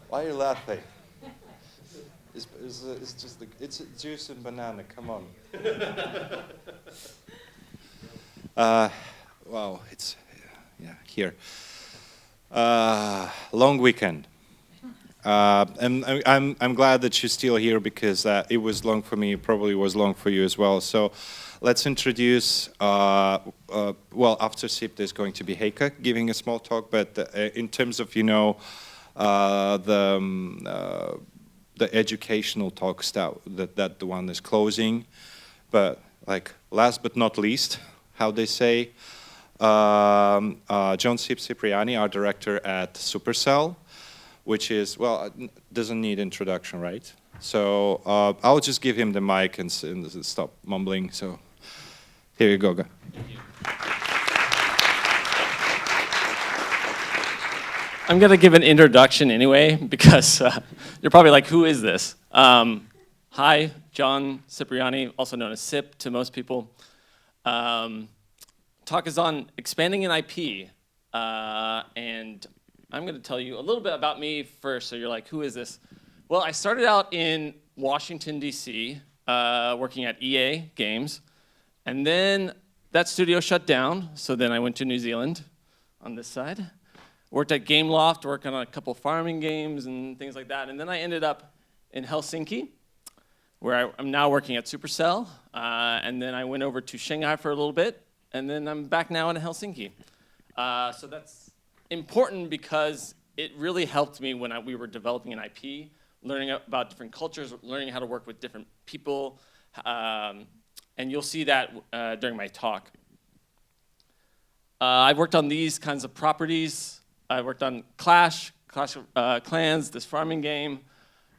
Why are you laughing? It's just it's juice and banana. Come on. Uh, wow, it's yeah here. Long weekend. And I'm glad that you're still here because it was long for me. It probably was long for you as well. So let's introduce. Well, after Sip, there's going to be Heike giving a small talk. But in terms of uh, the um, uh, the educational talks that the one is closing. But like last but not least, how they say, John Cipriani, our director at Supercell, which is, well, doesn't need introduction, right? So I'll just give him the mic and stop mumbling. So here you go. I'm going to give an introduction anyway, because you're probably like, who is this? Hi, John Cipriani, also known as Sip to most people. Talk is on expanding an IP, and I'm going to tell you a little bit about me first, so you're like, who is this? Well, I started out in Washington, D.C., working at EA Games, and then that studio shut down, so then I went to New Zealand on this side. Worked at Gameloft, working on a couple farming games and things like that, and then I ended up in Helsinki, where I'm now working at Supercell, and then I went over to Shanghai for a little bit, and then I'm back now in Helsinki. So that's important because it really helped me when we were developing an IP, learning about different cultures, learning how to work with different people, and you'll see that during my talk. I've worked on these kinds of properties. I worked on Clash of Clans, this farming game,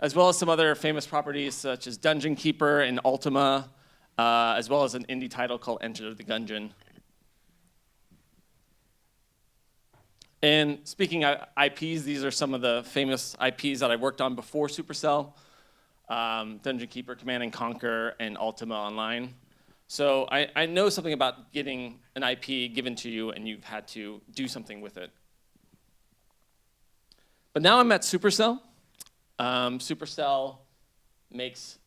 as well as some other famous properties such as Dungeon Keeper and Ultima, as well as an indie title called Enter the Gungeon. And speaking of IPs, these are some of the famous IPs that I worked on before Supercell. Dungeon Keeper, Command & Conquer, and Ultima Online. So I know something about getting an IP given to you and you've had to do something with it. But now I'm at Supercell. Supercell makes,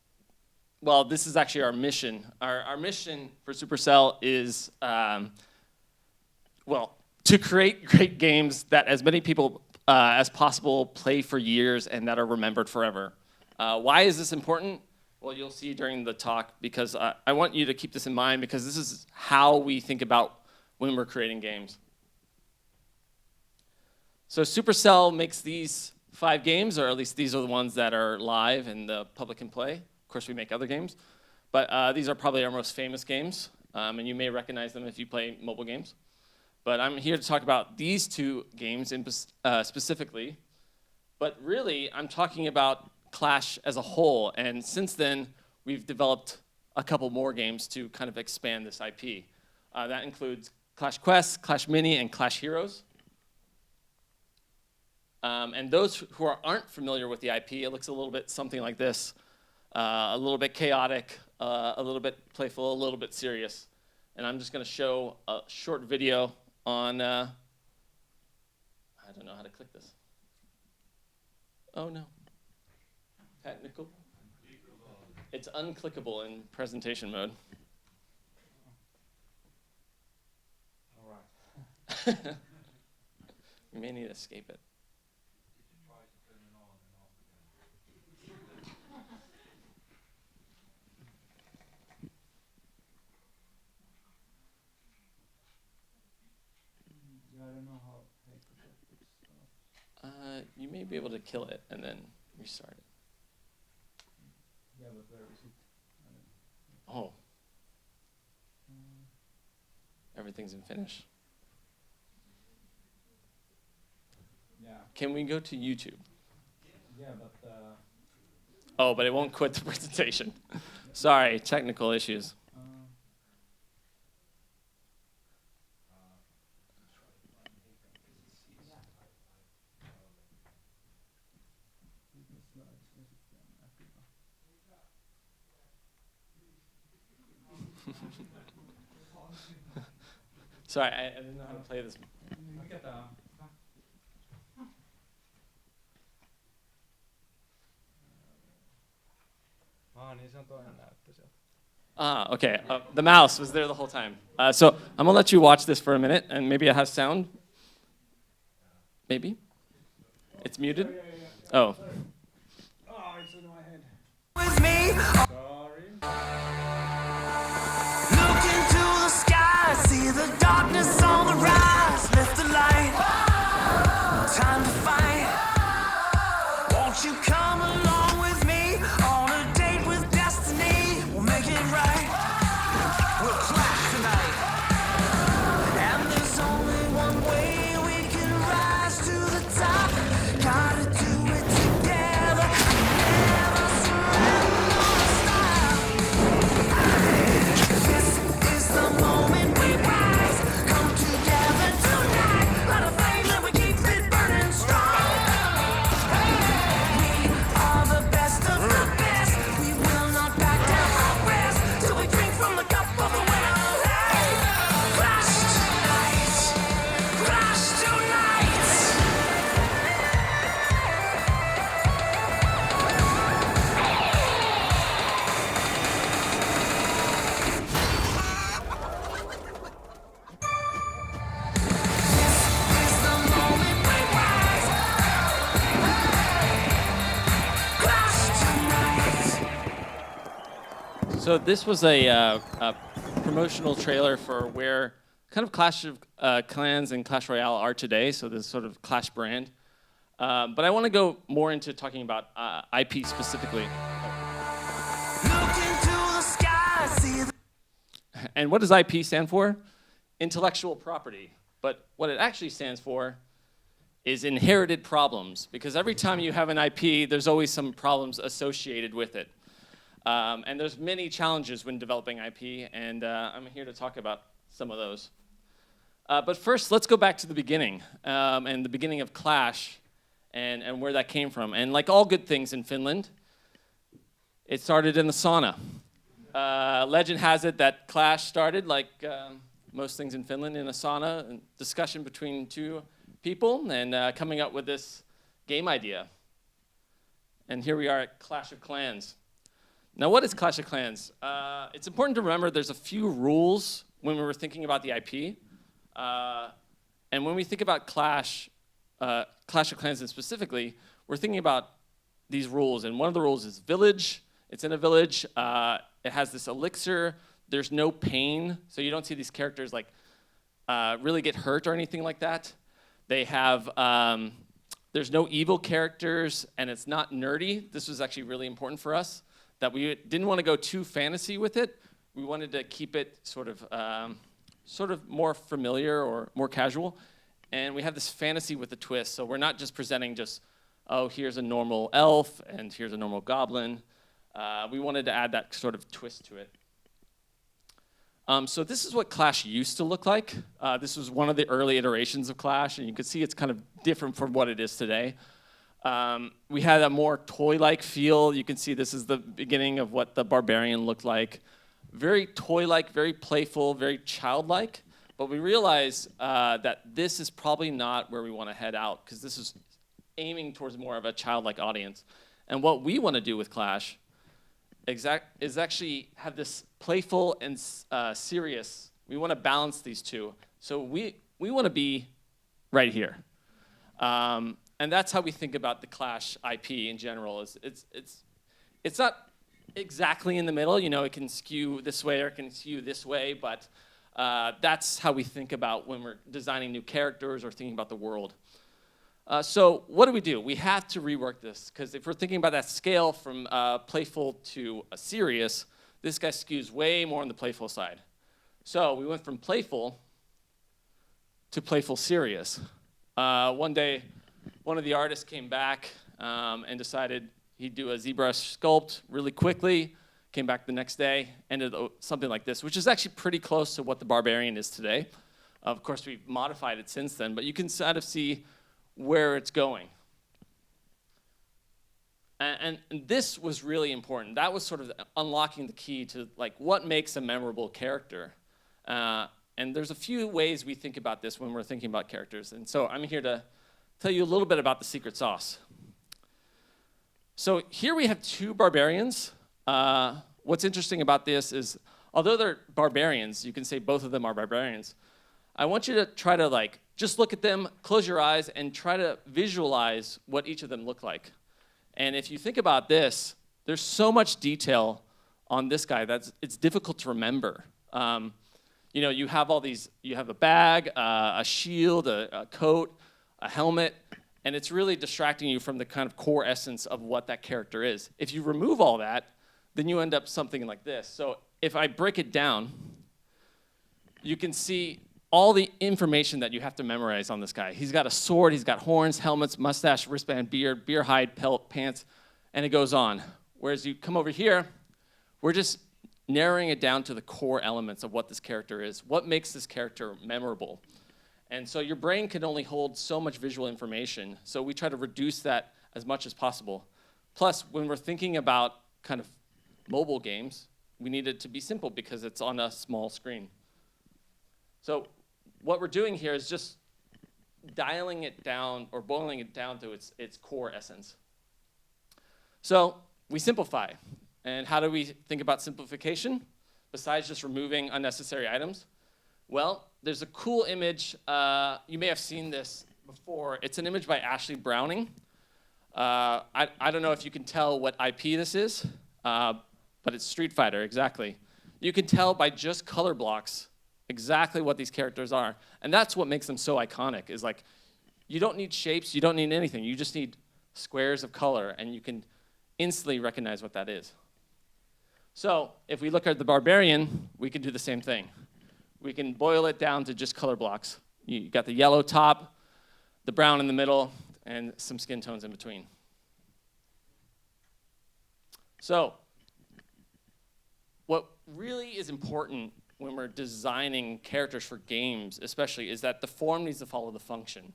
well, this is actually our mission. Our mission for Supercell is, well, to create great games that as many people as possible play for years and that are remembered forever. Why is this important? Well, you'll see during the talk, because I want you to keep this in mind, because this is how we think about when we're creating games. So Supercell makes these 5 games, or at least these are the ones that are live and the public can play. Of course, we make other games, but these are probably our most famous games, and you may recognize them if you play mobile games. But I'm here to talk about these 2 games specifically, but really, I'm talking about Clash as a whole, and since then, we've developed a couple more games to kind of expand this IP. That includes Clash Quest, Clash Mini, and Clash Heroes. And those who aren't familiar with the IP, it looks a little bit something like this. A little bit chaotic, a little bit playful, a little bit serious. And I'm just going to show a short video on, I don't know how to click this. Oh no. Technical. It's unclickable in presentation mode. All right. We may need to escape it. I don't know how You may be able to kill it and then restart it. Yeah, but where is it? Oh. Everything's in Finnish. Yeah. Can we go to YouTube? Yeah, but Oh, but it won't quit the presentation. Sorry, technical issues. Sorry, I didn't know how to play this. niin se on toinen näyttö sieltä. Ah, okay. The mouse was there the whole time. So I'm gonna let you watch this for a minute, and maybe it has sound. Maybe it's muted. Oh, Oh, it's in my head. With me, Sorry. look into the sky, see the darkness on the rise. Lift the light, time to fight. Won't you come along with me on a date with destiny? We'll make it right. We'll clash tonight. And there's only one way we can rise to the top. Gotta do it together. Never surrender or stop. This is the moment we rise. Come together tonight. Light a flame and we keep it burning strong. We are the best of the best. We will not back down or rest till we drink from the cup of the winner. Hey, clash tonight. Clash tonight. Is the moment we rise. Clash tonight. so this was a promotional trailer for where kind of Clash of Clans and Clash Royale are today. So this sort of Clash brand. But I want to go more into talking about IP specifically. Look into the sky, see the And what does IP stand for? Intellectual property. But what it actually stands for is inherited problems. Because every time you have an IP, there's always some problems associated with it. And there's many challenges when developing IP, and I'm here to talk about some of those. But first, let's go back to the beginning, and the beginning of Clash, and where that came from. And like all good things in Finland, it started in the sauna. Legend has it that Clash started, like most things in Finland, in a sauna, and discussion between two people, and coming up with this game idea. And here we are at Clash of Clans. Now, what is Clash of Clans? It's important to remember there's a few rules when we were thinking about the IP. And when we think about Clash of Clans and specifically, we're thinking about these rules. And one of the rules is village. It's in a village. It has this elixir. There's no pain. So you don't see these characters like really get hurt or anything like that. They have, there's no evil characters, and it's not nerdy. This was actually really important for us, that we didn't want to go too fantasy with it. We wanted to keep it sort of more familiar or more casual. And we have this fantasy with a twist. So we're not just presenting just, oh, here's a normal elf and here's a normal goblin. We wanted to add that sort of twist to it. So this is what Clash used to look like. This was one of the early iterations of Clash, and you can see it's kind of different from what it is today. We had a more toy-like feel. You can see this is the beginning of what the barbarian looked like. Very toy-like, very playful, very childlike. But we realize that this is probably not where we want to head out, because this is aiming towards more of a childlike audience. And what we want to do with Clash is actually have this playful and serious. We want to balance these two. So we want to be right here. And that's how we think about the Clash IP in general. It's not exactly in the middle. You know, it can skew this way or it can skew this way, but that's how we think about when we're designing new characters or thinking about the world. So what do? We have to rework this, because if we're thinking about that scale from playful to serious, this guy skews way more on the playful side. So we went from playful to playful serious. One day, one of the artists came back and decided he'd do a ZBrush sculpt really quickly, came back the next day, ended something like this, which is actually pretty close to what the Barbarian is today. Of course, we've modified it since then, but you can sort of see where it's going. And this was really important. That was sort of unlocking the key to like what makes a memorable character. And there's a few ways we think about this when we're thinking about characters. And so I'm here to tell you a little bit about the secret sauce. So here we have two barbarians. what's interesting about this is, although they're barbarians, you can say both of them are barbarians. I want you to try to just look at them, close your eyes, and try to visualize what each of them look like. And if you think about this, there's so much detail on this guy that it's difficult to remember. You have all these, you have a bag, a shield, a coat, a helmet, and it's really distracting you from the kind of core essence of what that character is. If you remove all that, then you end up something like this. So if I break it down, you can see all the information that you have to memorize on this guy. He's got a sword, he's got horns, helmets, mustache, wristband, beard, beer hide, pelt, pants, and it goes on. Whereas you come over here, we're just narrowing it down to the core elements of what this character is, what makes this character memorable. And so your brain can only hold so much visual information, so we try to reduce that as much as possible. Plus, when we're thinking about kind of mobile games, we need it to be simple because it's on a small screen. So what we're doing here is just dialing it down or boiling it down to its core essence. So we simplify. And how do we think about simplification besides just removing unnecessary items? Well, there's a cool image. You may have seen this before. It's an image by Ashley Browning. I don't know if you can tell what IP this is, but it's Street Fighter, exactly. You can tell by just color blocks exactly what these characters are. And that's what makes them so iconic, is you don't need shapes, you don't need anything. You just need squares of color, and you can instantly recognize what that is. So if we look at the barbarian, we can do the same thing. We can boil it down to just color blocks. You got the yellow top, the brown in the middle, and some skin tones in between. So what really is important when we're designing characters for games, especially, is that the form needs to follow the function.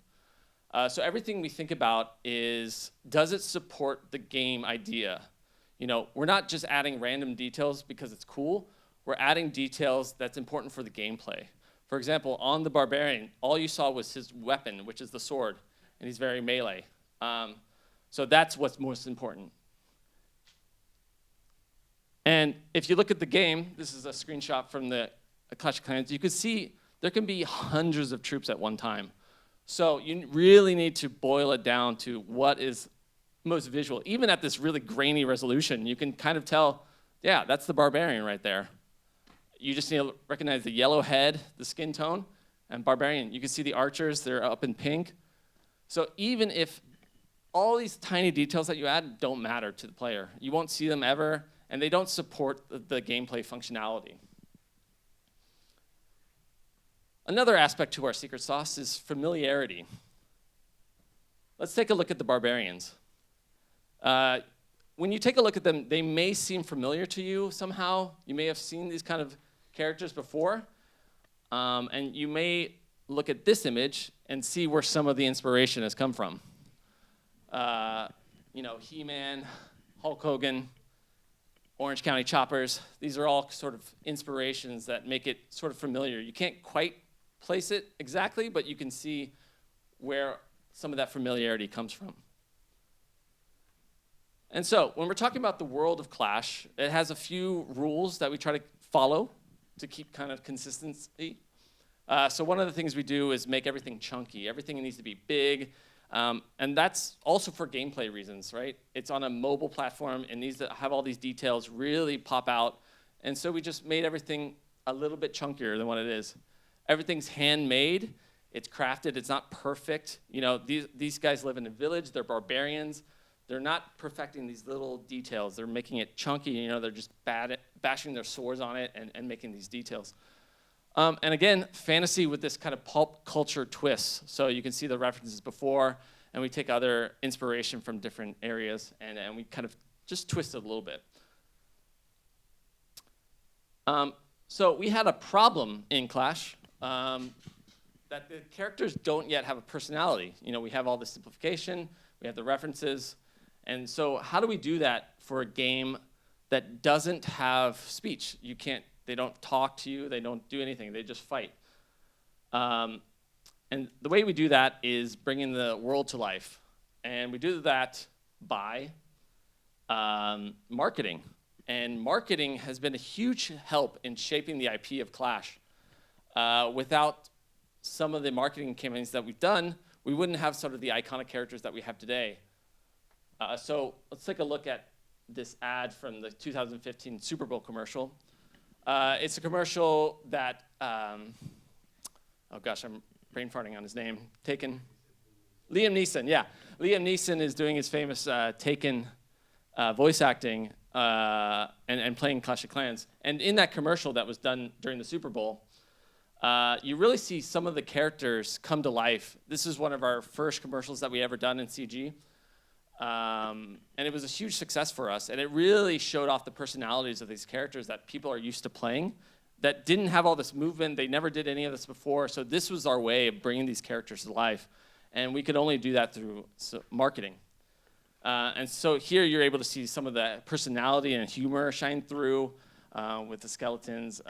So everything we think about is, does it support the game idea? We're not just adding random details because it's cool. We're adding details that's important for the gameplay. For example, on the barbarian, all you saw was his weapon, which is the sword, and he's very melee. So that's what's most important. And if you look at the game, this is a screenshot from the Clash of Clans, you can see there can be hundreds of troops at one time. So you really need to boil it down to what is most visual. Even at this really grainy resolution, you can kind of tell, yeah, that's the barbarian right there. You just need to recognize the yellow head, the skin tone, and barbarian. You can see the archers, they're up in pink. So even if all these tiny details that you add don't matter to the player, you won't see them ever, and they don't support the gameplay functionality. Another aspect to our secret sauce is familiarity. Let's take a look at the barbarians. When you take a look at them, they may seem familiar to you somehow. You may have seen these kind of characters before. And you may look at this image and see where some of the inspiration has come from. He-Man, Hulk Hogan, Orange County Choppers. These are all sort of inspirations that make it sort of familiar. You can't quite place it exactly, but you can see where some of that familiarity comes from. And so, when we're talking about the world of Clash, it has a few rules that we try to follow to keep kind of consistency. So one of the things we do is make everything chunky. Everything needs to be big. And that's also for gameplay reasons, right? It's on a mobile platform. It needs to have all these details really pop out. And so we just made everything a little bit chunkier than what it is. Everything's handmade. It's crafted. It's not perfect. These guys live in a village. They're barbarians. They're not perfecting these little details. They're making it chunky. They're just bashing their swords on it and making these details. And again, fantasy with this kind of pulp culture twist. So you can see the references before, and we take other inspiration from different areas, and we kind of just twist it a little bit. So we had a problem in Clash that the characters don't yet have a personality. We have all the simplification, we have the references, and so how do we do that for a game that doesn't have speech? They don't talk to you, they don't do anything, they just fight. And the way we do that is bringing the world to life. And we do that by marketing. And marketing has been a huge help in shaping the IP of Clash. Without some of the marketing campaigns that we've done, we wouldn't have sort of the iconic characters that we have today. So let's take a look at this ad from the 2015 Super Bowl commercial. It's a commercial that, oh gosh, I'm brain farting on his name. Taken. Liam Neeson, yeah. Liam Neeson is doing his famous Taken voice acting and playing Clash of Clans. And in that commercial that was done during the Super Bowl, you really see some of the characters come to life. This is one of our first commercials that we ever done in CG. And it was a huge success for us. And it really showed off the personalities of these characters that people are used to playing that didn't have all this movement. They never did any of this before. So this was our way of bringing these characters to life. And we could only do that through marketing. And so here you're able to see some of the personality and humor shine through with the skeletons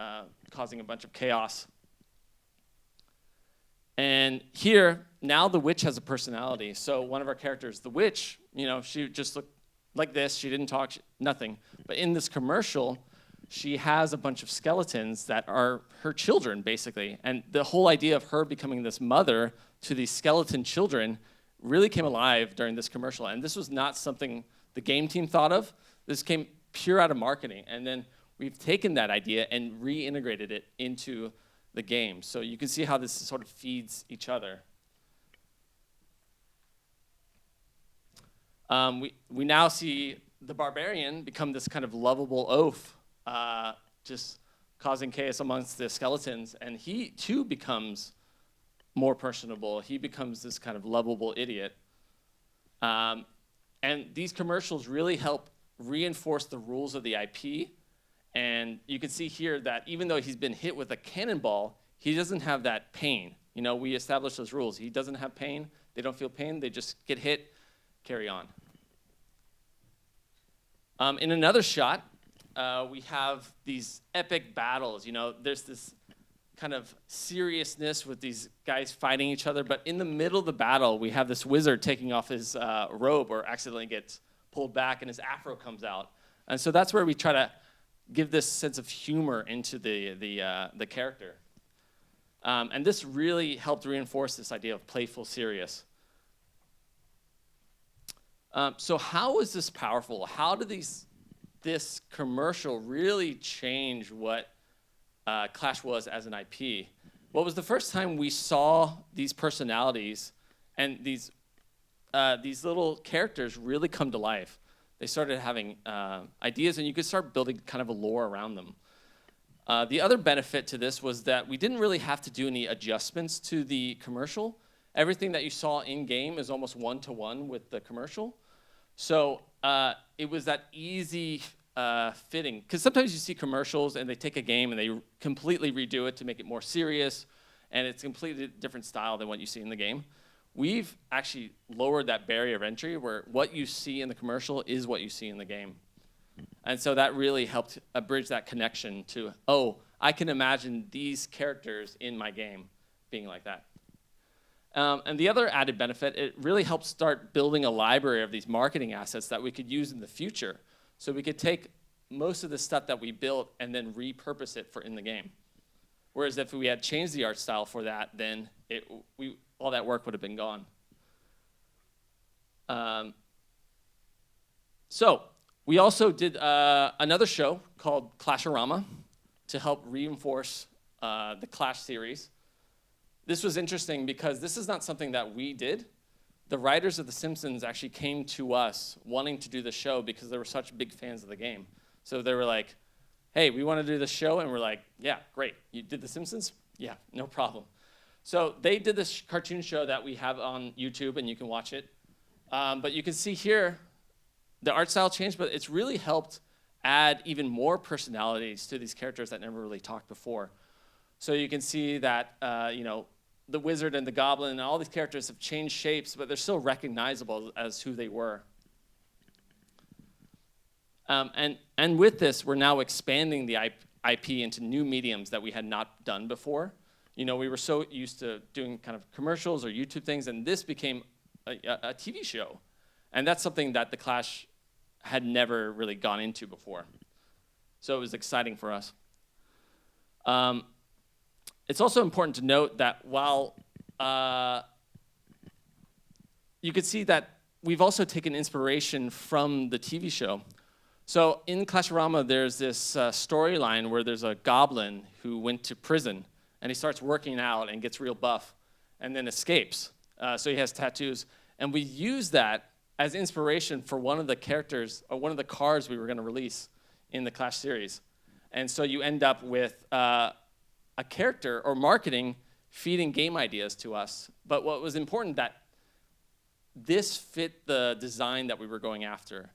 causing a bunch of chaos. And here, now the witch has a personality. So one of our characters, the witch, she just looked like this. She didn't talk, nothing. But in this commercial, she has a bunch of skeletons that are her children, basically. And the whole idea of her becoming this mother to these skeleton children really came alive during this commercial. And this was not something the game team thought of. This came pure out of marketing. And then we've taken that idea and reintegrated it into the game. So you can see how this sort of feeds each other. We now see the barbarian become this kind of lovable oaf, just causing chaos amongst the skeletons. And he, too, becomes more personable. He becomes this kind of lovable idiot. And these commercials really help reinforce the rules of the IP. And you can see here that even though he's been hit with a cannonball, he doesn't have that pain. We established those rules. He doesn't have pain. They don't feel pain. They just get hit, carry on. In another shot, we have these epic battles. There's this kind of seriousness with these guys fighting each other. But in the middle of the battle, we have this wizard taking off his robe or accidentally gets pulled back and his afro comes out. And so that's where we try to give this sense of humor into the character. And this really helped reinforce this idea of playful serious. So how is this powerful? How did this commercial really change what Clash was as an IP? Well, it was the first time we saw these personalities and these little characters really come to life. They started having ideas, and you could start building kind of a lore around them. The other benefit to this was that we didn't really have to do any adjustments to the commercial. Everything that you saw in-game is almost one-to-one with the commercial. So it was that easy fitting. Because sometimes you see commercials, and they take a game, and they completely redo it to make it more serious, and it's a completely different style than what you see in the game. We've actually lowered that barrier of entry where what you see in the commercial is what you see in the game. And so that really helped bridge that connection to, I can imagine these characters in my game being like that. And the other added benefit, it really helped start building a library of these marketing assets that we could use in the future. So we could take most of the stuff that we built and then repurpose it for in the game. Whereas if we had changed the art style for that, then all that work would have been gone. So we also did another show called Clashorama to help reinforce the Clash series. This was interesting because this is not something that we did. The writers of The Simpsons actually came to us wanting to do the show because they were such big fans of the game. So they were like, hey, we want to do this show. And we're like, yeah, great. You did The Simpsons? Yeah, no problem. So they did this cartoon show that we have on YouTube, and you can watch it. But you can see here, the art style changed, but it's really helped add even more personalities to these characters that never really talked before. So you can see that, the wizard and the goblin and all these characters have changed shapes, but they're still recognizable as who they were. And with this, we're now expanding the IP into new mediums that we had not done before. We were so used to doing kind of commercials or YouTube things, and this became a TV show. And that's something that the Clash had never really gone into before. So it was exciting for us. It's also important to note that while you could see that we've also taken inspiration from the TV show. So in Clashorama, there's this storyline where there's a goblin who went to prison, and he starts working out and gets real buff, and then escapes. So he has tattoos. And we use that as inspiration for one of the characters, or one of the cards we were going to release in the Clash series. And so you end up with a character or marketing feeding game ideas to us. But what was important that this fit the design that we were going after.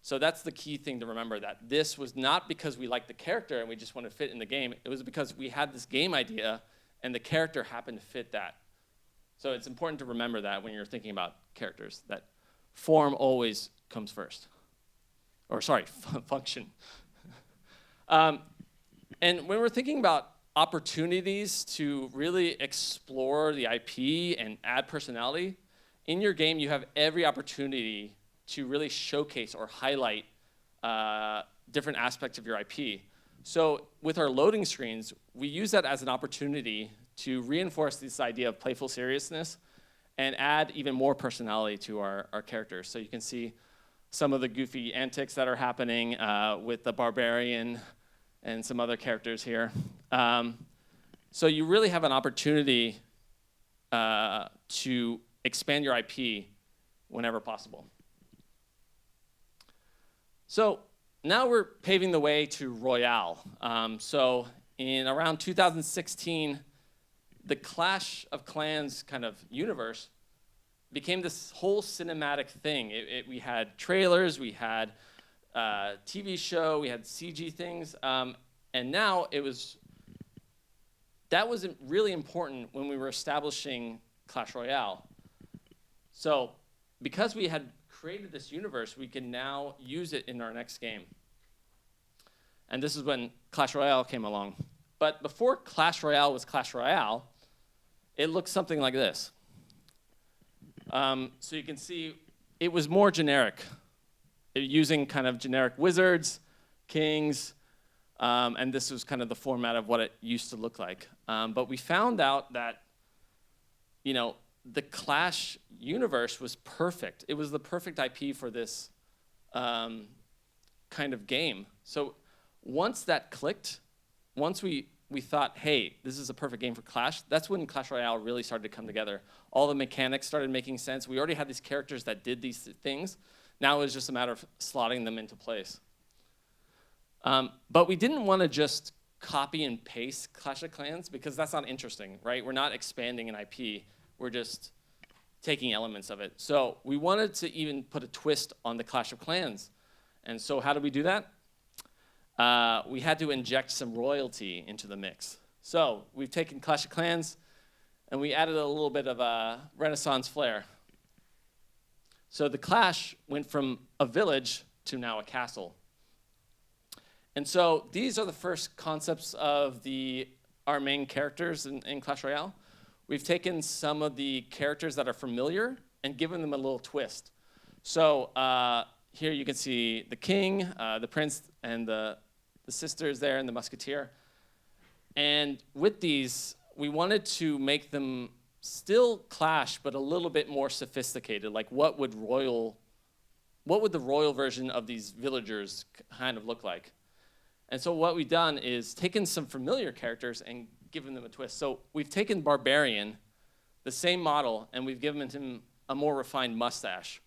So that's the key thing to remember, that this was not because we liked the character and we just wanted to fit in the game. It was because we had this game idea and the character happened to fit that. So it's important to remember that when you're thinking about characters, that form always comes first. Or sorry, function. And when we're thinking about opportunities to really explore the IP and add personality, in your game you have every opportunity to really showcase or highlight different aspects of your IP. So with our loading screens, we use that as an opportunity to reinforce this idea of playful seriousness and add even more personality to our characters. So you can see some of the goofy antics that are happening with the barbarian and some other characters here. So you really have an opportunity to expand your IP whenever possible. So now we're paving the way to Royale. So in around 2016, the Clash of Clans kind of universe became this whole cinematic thing. We had trailers, we had TV show, we had CG things, and now that was really important when we were establishing Clash Royale. So because we had created this universe, we can now use it in our next game. And this is when Clash Royale came along. But before Clash Royale was Clash Royale, it looked something like this. So you can see it was more generic, using kind of generic wizards, kings, and this was kind of the format of what it used to look like. But we found out that, the Clash universe was perfect. It was the perfect IP for this kind of game. So once that clicked, once we thought, hey, this is a perfect game for Clash, that's when Clash Royale really started to come together. All the mechanics started making sense. We already had these characters that did these things. Now it was just a matter of slotting them into place. But we didn't want to just copy and paste Clash of Clans because that's not interesting, right? We're not expanding an IP. We're just taking elements of it. So we wanted to even put a twist on the Clash of Clans. And so how did we do that? We had to inject some royalty into the mix. So we've taken Clash of Clans and we added a little bit of a Renaissance flair. So the Clash went from a village to now a castle. And so these are the first concepts of our main characters in Clash Royale. We've taken some of the characters that are familiar and given them a little twist. So here you can see the king, the prince, and the sisters there, and the musketeer. And with these, we wanted to make them still Clash, but a little bit more sophisticated. Like what would the royal version of these villagers kind of look like? And so what we've done is taken some familiar characters and given them a twist. So we've taken Barbarian, the same model, and we've given him a more refined mustache.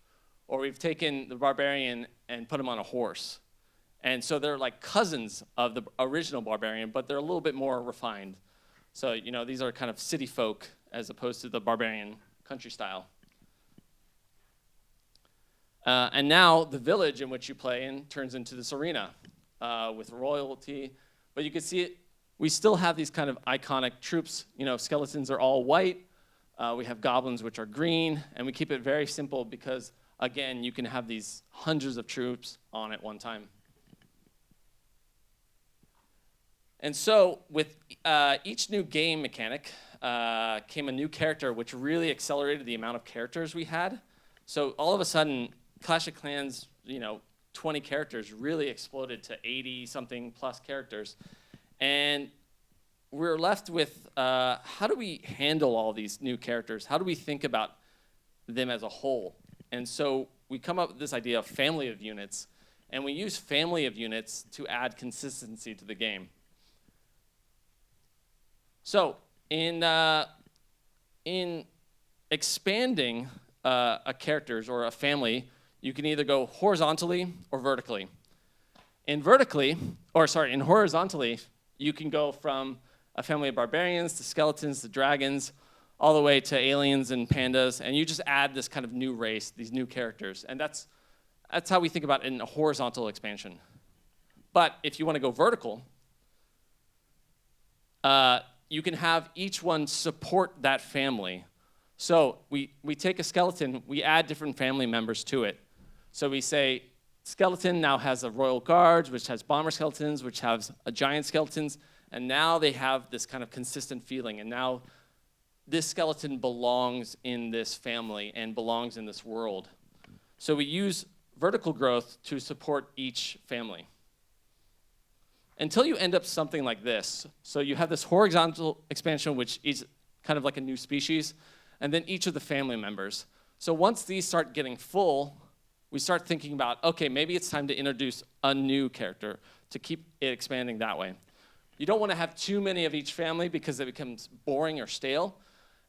Or we've taken the Barbarian and put him on a horse. And so they're like cousins of the original Barbarian, but they're a little bit more refined. So, these are kind of city folk as opposed to the Barbarian country style. And now the village in which you play in turns into this arena with royalty. But you can see it. We still have these kind of iconic troops. Skeletons are all white. We have goblins, which are green. And we keep it very simple because, again, you can have these hundreds of troops on at one time. And so with each new game mechanic came a new character, which really accelerated the amount of characters we had. So all of a sudden, Clash of Clans, 20 characters really exploded to 80 something plus characters. And we're left with how do we handle all these new characters? How do we think about them as a whole? And so we come up with this idea of family of units, and we use family of units to add consistency to the game. So in expanding a characters or a family, you can either go horizontally or vertically. In horizontally, you can go from a family of barbarians to skeletons to dragons, all the way to aliens and pandas, and you just add this kind of new race, these new characters. And that's how we think about it in a horizontal expansion. But if you want to go vertical, you can have each one support that family. So we take a skeleton, we add different family members to it. So we say, skeleton now has a royal guard, which has bomber skeletons, which has a giant skeletons, and now they have this kind of consistent feeling. And now this skeleton belongs in this family and belongs in this world. So we use vertical growth to support each family. Until you end up something like this. So you have this horizontal expansion, which is kind of like a new species, and then each of the family members. So once these start getting full, we start thinking about, okay, maybe it's time to introduce a new character to keep it expanding that way. You don't want to have too many of each family because it becomes boring or stale.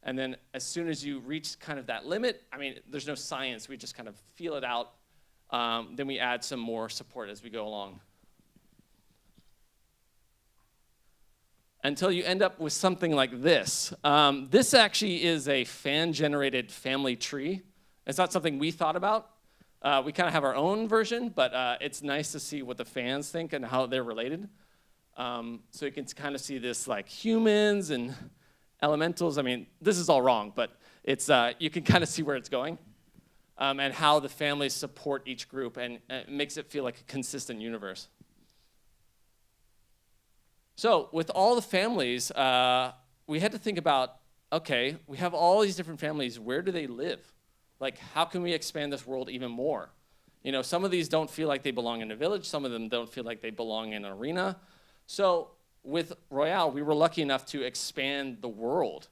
And then as soon as you reach kind of that limit, I mean, there's no science. We just kind of feel it out. Then we add some more support as we go along. Until you end up with something like this. This actually is a fan-generated family tree. It's not something we thought about. We kind of have our own version, but it's nice to see what the fans think and how they're related. So you can kind of see this like humans and elementals. I mean, this is all wrong, but it's you can kind of see where it's going and how the families support each group, and it makes it feel like a consistent universe. So with all the families, we had to think about, okay, we have all these different families. Where do they live? Like, how can we expand this world even more? You know, some of these don't feel like they belong in a village. Some of them don't feel like they belong in an arena. So with Royale, we were lucky enough to expand the world.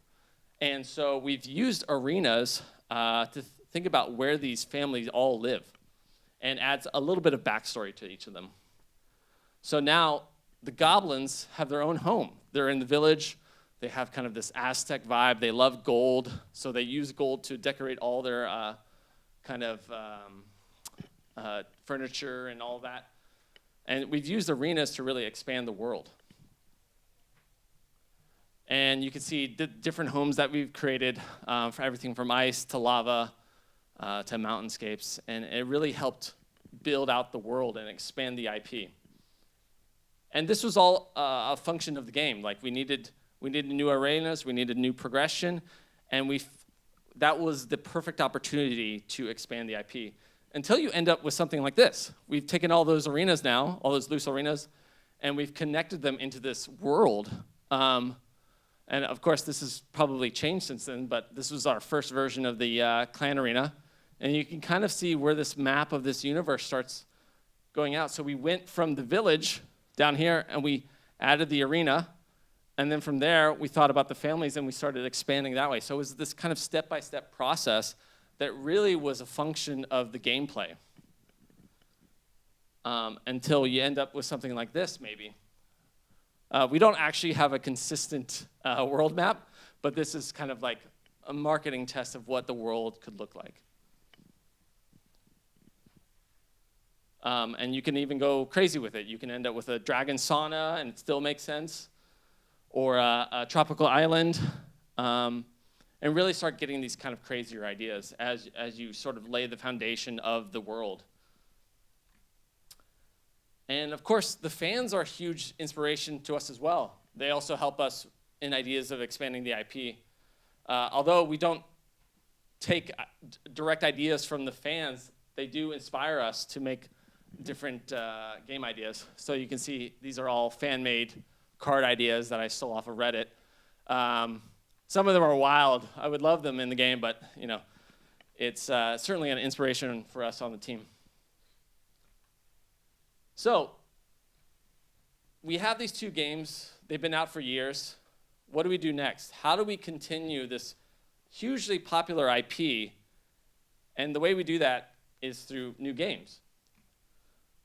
And so we've used arenas to think about where these families all live and adds a little bit of backstory to each of them. So now the goblins have their own home. They're in the village. They have kind of this Aztec vibe. They love gold, so they use gold to decorate all their furniture and all that. And we've used arenas to really expand the world. And you can see the different homes that we've created for everything from ice to lava to mountainscapes. And it really helped build out the world and expand the IP. And this was all a function of the game. Like we needed new arenas, we needed new progression, and that was the perfect opportunity to expand the IP. Until you end up with something like this. We've taken all those arenas now, all those loose arenas, and we've connected them into this world. And of course, this has probably changed since then, but this was our first version of the clan arena. And you can kind of see where this map of this universe starts going out. So we went from the village down here, and we added the arena. And then from there, we thought about the families, and we started expanding that way. So it was this kind of step-by-step process that really was a function of the gameplay. Until you end up with something like this, maybe. We don't actually have a consistent world map, but this is kind of like a marketing test of what the world could look like. And you can even go crazy with it. You can end up with a dragon sauna, and it still makes sense. Or a tropical island. And really start getting these kind of crazier ideas as you sort of lay the foundation of the world. And of course, the fans are a huge inspiration to us as well. They also help us in ideas of expanding the IP. Although we don't take direct ideas from the fans, they do inspire us to make different game ideas. So you can see these are all fan-made card ideas that I stole off of Reddit. Some of them are wild. I would love them in the game, but you know, it's certainly an inspiration for us on the team. So we have these 2 games. They've been out for years. What do we do next? How do we continue this hugely popular IP? And the way we do that is through new games.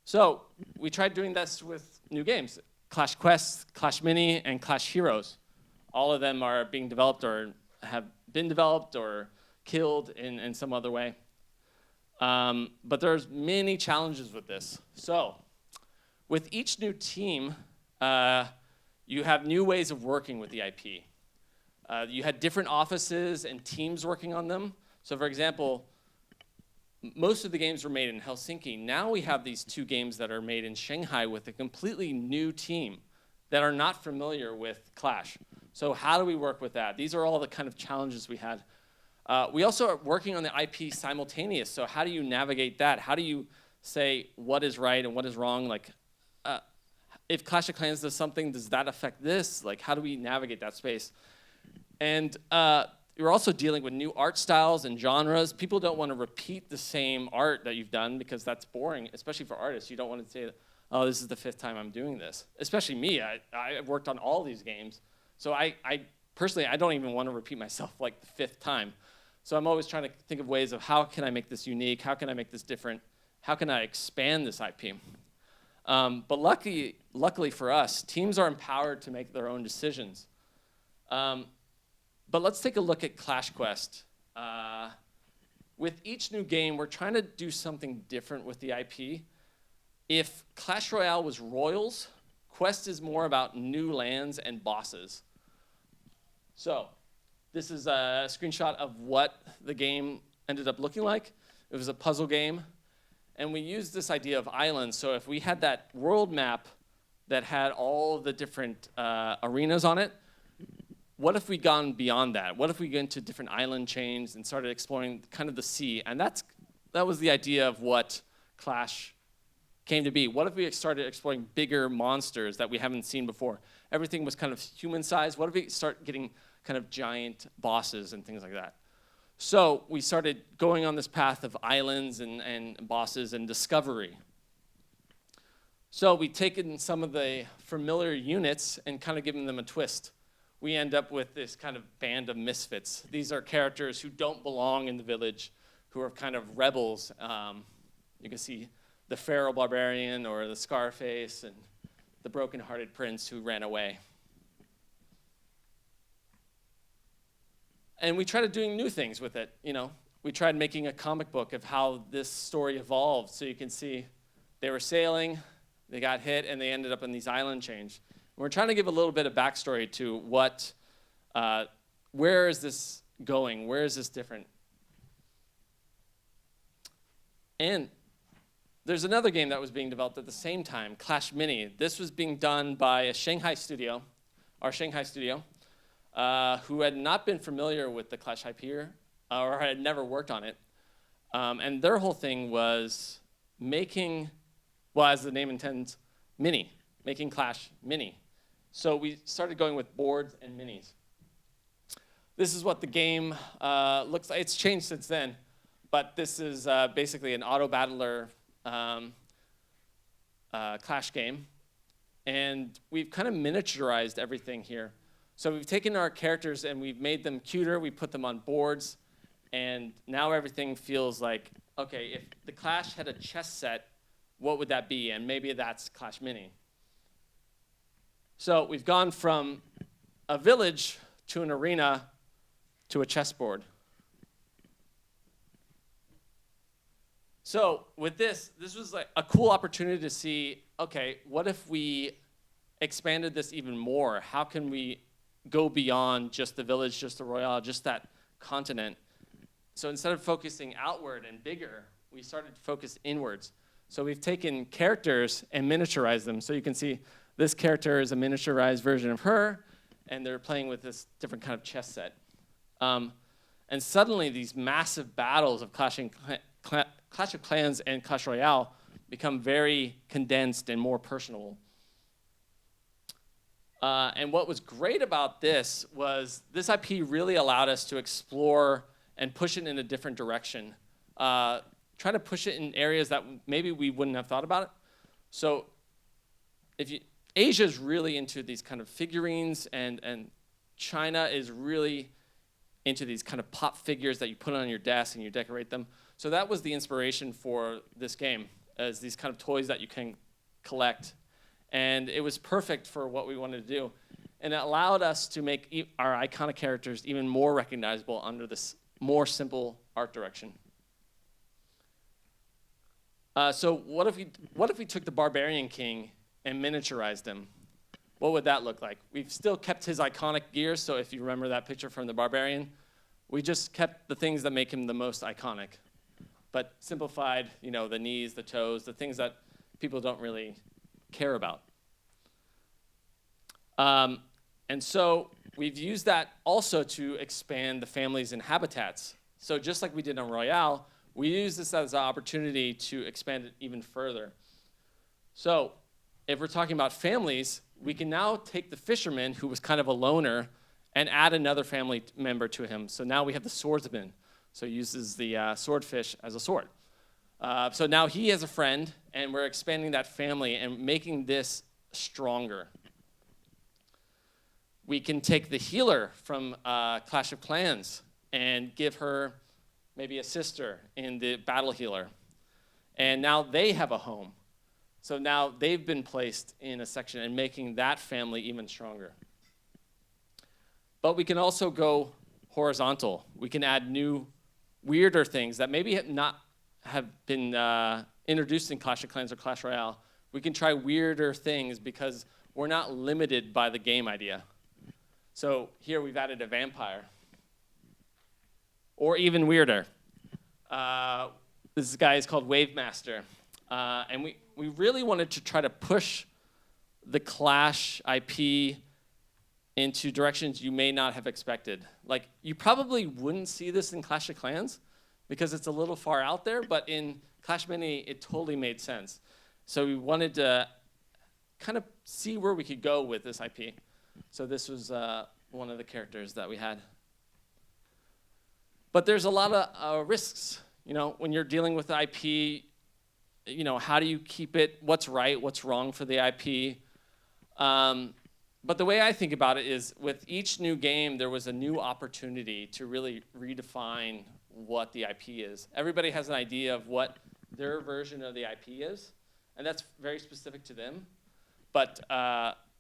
So we tried doing this with new games. Clash Quest, Clash Mini, and Clash Heroes. All of them are being developed or have been developed or killed in some other way. But there's many challenges with this. So with each new team, you have new ways of working with the IP. You had different offices and teams working on them. So for example, most of the games were made in Helsinki. Now we have these 2 games that are made in Shanghai with a completely new team that are not familiar with Clash. So how do we work with that? These are all the kind of challenges we had. We also are working on the IP simultaneous. So how do you navigate that? How do you say what is right and what is wrong? Like, if Clash of Clans does something, does that affect this? Like, how do we navigate that space? And you're also dealing with new art styles and genres. People don't want to repeat the same art that you've done because that's boring, especially for artists. You don't want to say, oh, this is the 5th time I'm doing this. Especially me. I worked on all these games. So I personally, I don't even want to repeat myself like the 5th time. So I'm always trying to think of ways of how can I make this unique? How can I make this different? How can I expand this IP? But luckily for us, teams are empowered to make their own decisions. But let's take a look at Clash Quest. With each new game, we're trying to do something different with the IP. If Clash Royale was Royals, Quest is more about new lands and bosses. So this is a screenshot of what the game ended up looking like. It was a puzzle game. And we used this idea of islands. So if we had that world map that had all the different arenas on it, what if we'd gone beyond that? What if we went to different island chains and started exploring kind of the sea? And that was the idea of what Clash came to be. What if we started exploring bigger monsters that we haven't seen before? Everything was kind of human-sized. What if we start getting kind of giant bosses and things like that? So we started going on this path of islands and bosses and discovery. So we've taken some of the familiar units and kind of given them a twist. We end up with this kind of band of misfits. These are characters who don't belong in the village, who are kind of rebels. You can see the feral barbarian or the Scarface and the broken-hearted prince who ran away. And we tried doing new things with it. You know, we tried making a comic book of how this story evolved. So you can see they were sailing, they got hit, and they ended up in these island chains. We're trying to give a little bit of backstory to what, where is this going? Where is this different? And there's another game that was being developed at the same time, Clash Mini. This was being done by a Shanghai studio, our Shanghai studio, who had not been familiar with the Clash IP or had never worked on it. And their whole thing was making, well, as the name intends, mini, making Clash Mini. So we started going with boards and minis. This is what the game looks like. It's changed since then, but this is basically an auto-battler Clash game. And we've kind of miniaturized everything here. So we've taken our characters and we've made them cuter. We put them on boards. And now everything feels like, okay, if the Clash had a chess set, what would that be? And maybe that's Clash Mini. So we've gone from a village to an arena to a chessboard. So with this was like a cool opportunity to see, okay, what if we expanded this even more? How can we go beyond just the village, just the Royale, just that continent? So instead of focusing outward and bigger, we started to focus inwards. So we've taken characters and miniaturized them. So you can see this character is a miniaturized version of her, and they're playing with this different kind of chess set. And suddenly these massive battles of Clash of Clans and Clash Royale become very condensed and more personable. And what was great about this was this IP really allowed us to explore and push it in a different direction. Try to push it in areas that maybe we wouldn't have thought about it. So Asia is really into these kind of figurines, and China is really into these kind of pop figures that you put on your desk and you decorate them. So that was the inspiration for this game, as these kind of toys that you can collect. And it was perfect for what we wanted to do. And it allowed us to make our iconic characters even more recognizable under this more simple art direction. So what if we took the Barbarian King and miniaturized him? What would that look like? We've still kept his iconic gear, so if you remember that picture from the Barbarian, we just kept the things that make him the most iconic, but simplified, the knees, the toes, the things that people don't really care about. And so we've used that also to expand the families and habitats. So just like we did on Royale, we use this as an opportunity to expand it even further. So if we're talking about families, we can now take the fisherman, who was kind of a loner, and add another family member to him. So now we have the swordsman. So he uses the swordfish as a sword. So now he has a friend, and we're expanding that family and making this stronger. We can take the healer from Clash of Clans and give her maybe a sister in the battle healer. And now they have a home. So now they've been placed in a section and making that family even stronger. But we can also go horizontal. We can add new, weirder things that maybe have been introduced in Clash of Clans or Clash Royale. We can try weirder things because we're not limited by the game idea. So here we've added a vampire. Or even weirder. This guy is called Wave Master. And we really wanted to try to push the Clash IP into directions you may not have expected. Like, you probably wouldn't see this in Clash of Clans because it's a little far out there, but in Clash Mini, it totally made sense. So we wanted to kind of see where we could go with this IP. So this was one of the characters that we had. But there's a lot of risks, when you're dealing with IP. How do you keep it? What's right? What's wrong for the IP? But the way I think about it is, with each new game, there was a new opportunity to really redefine what the IP is. Everybody has an idea of what their version of the IP is, and that's very specific to them. But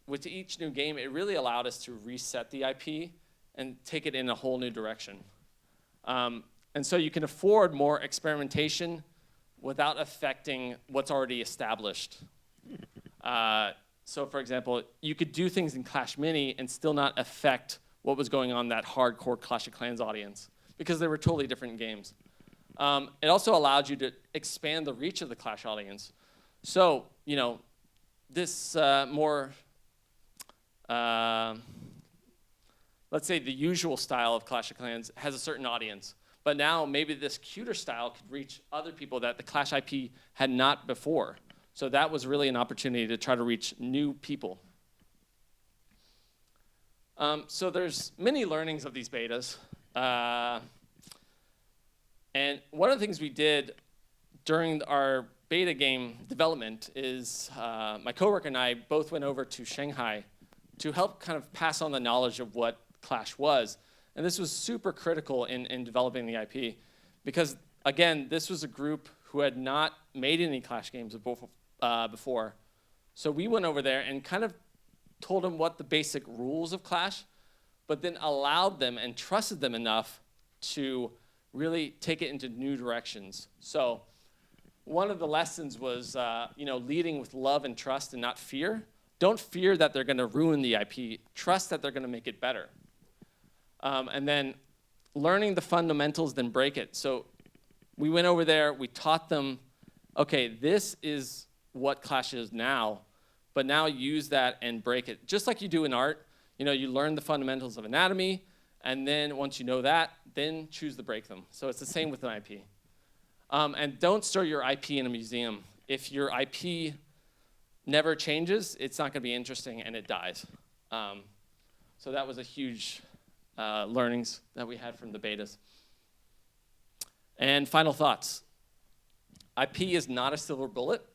with each new game, it really allowed us to reset the IP and take it in a whole new direction. And so you can afford more experimentation without affecting what's already established. So for example, you could do things in Clash Mini and still not affect what was going on in that hardcore Clash of Clans audience, because they were totally different games. It also allowed you to expand the reach of the Clash audience. So, this more, let's say the usual style of Clash of Clans has a certain audience. But now maybe this cuter style could reach other people that the Clash IP had not before. So that was really an opportunity to try to reach new people. So there's many learnings of these betas. And one of the things we did during our beta game development is my coworker and I both went over to Shanghai to help kind of pass on the knowledge of what Clash was. And this was super critical in developing the IP because, again, this was a group who had not made any Clash games before. So we went over there and kind of told them what the basic rules of Clash, but then allowed them and trusted them enough to really take it into new directions. So one of the lessons was, leading with love and trust and not fear. Don't fear that they're going to ruin the IP. Trust that they're going to make it better. And then learning the fundamentals, then break it. So we went over there, we taught them, okay, this is what Clash is now, but now use that and break it. Just like you do in art, you learn the fundamentals of anatomy, and then once you know that, then choose to break them. So it's the same with an IP. And don't store your IP in a museum. If your IP never changes, it's not going to be interesting, and it dies. So that was a huge learnings that we had from the betas. And final thoughts. IP is not a silver bullet.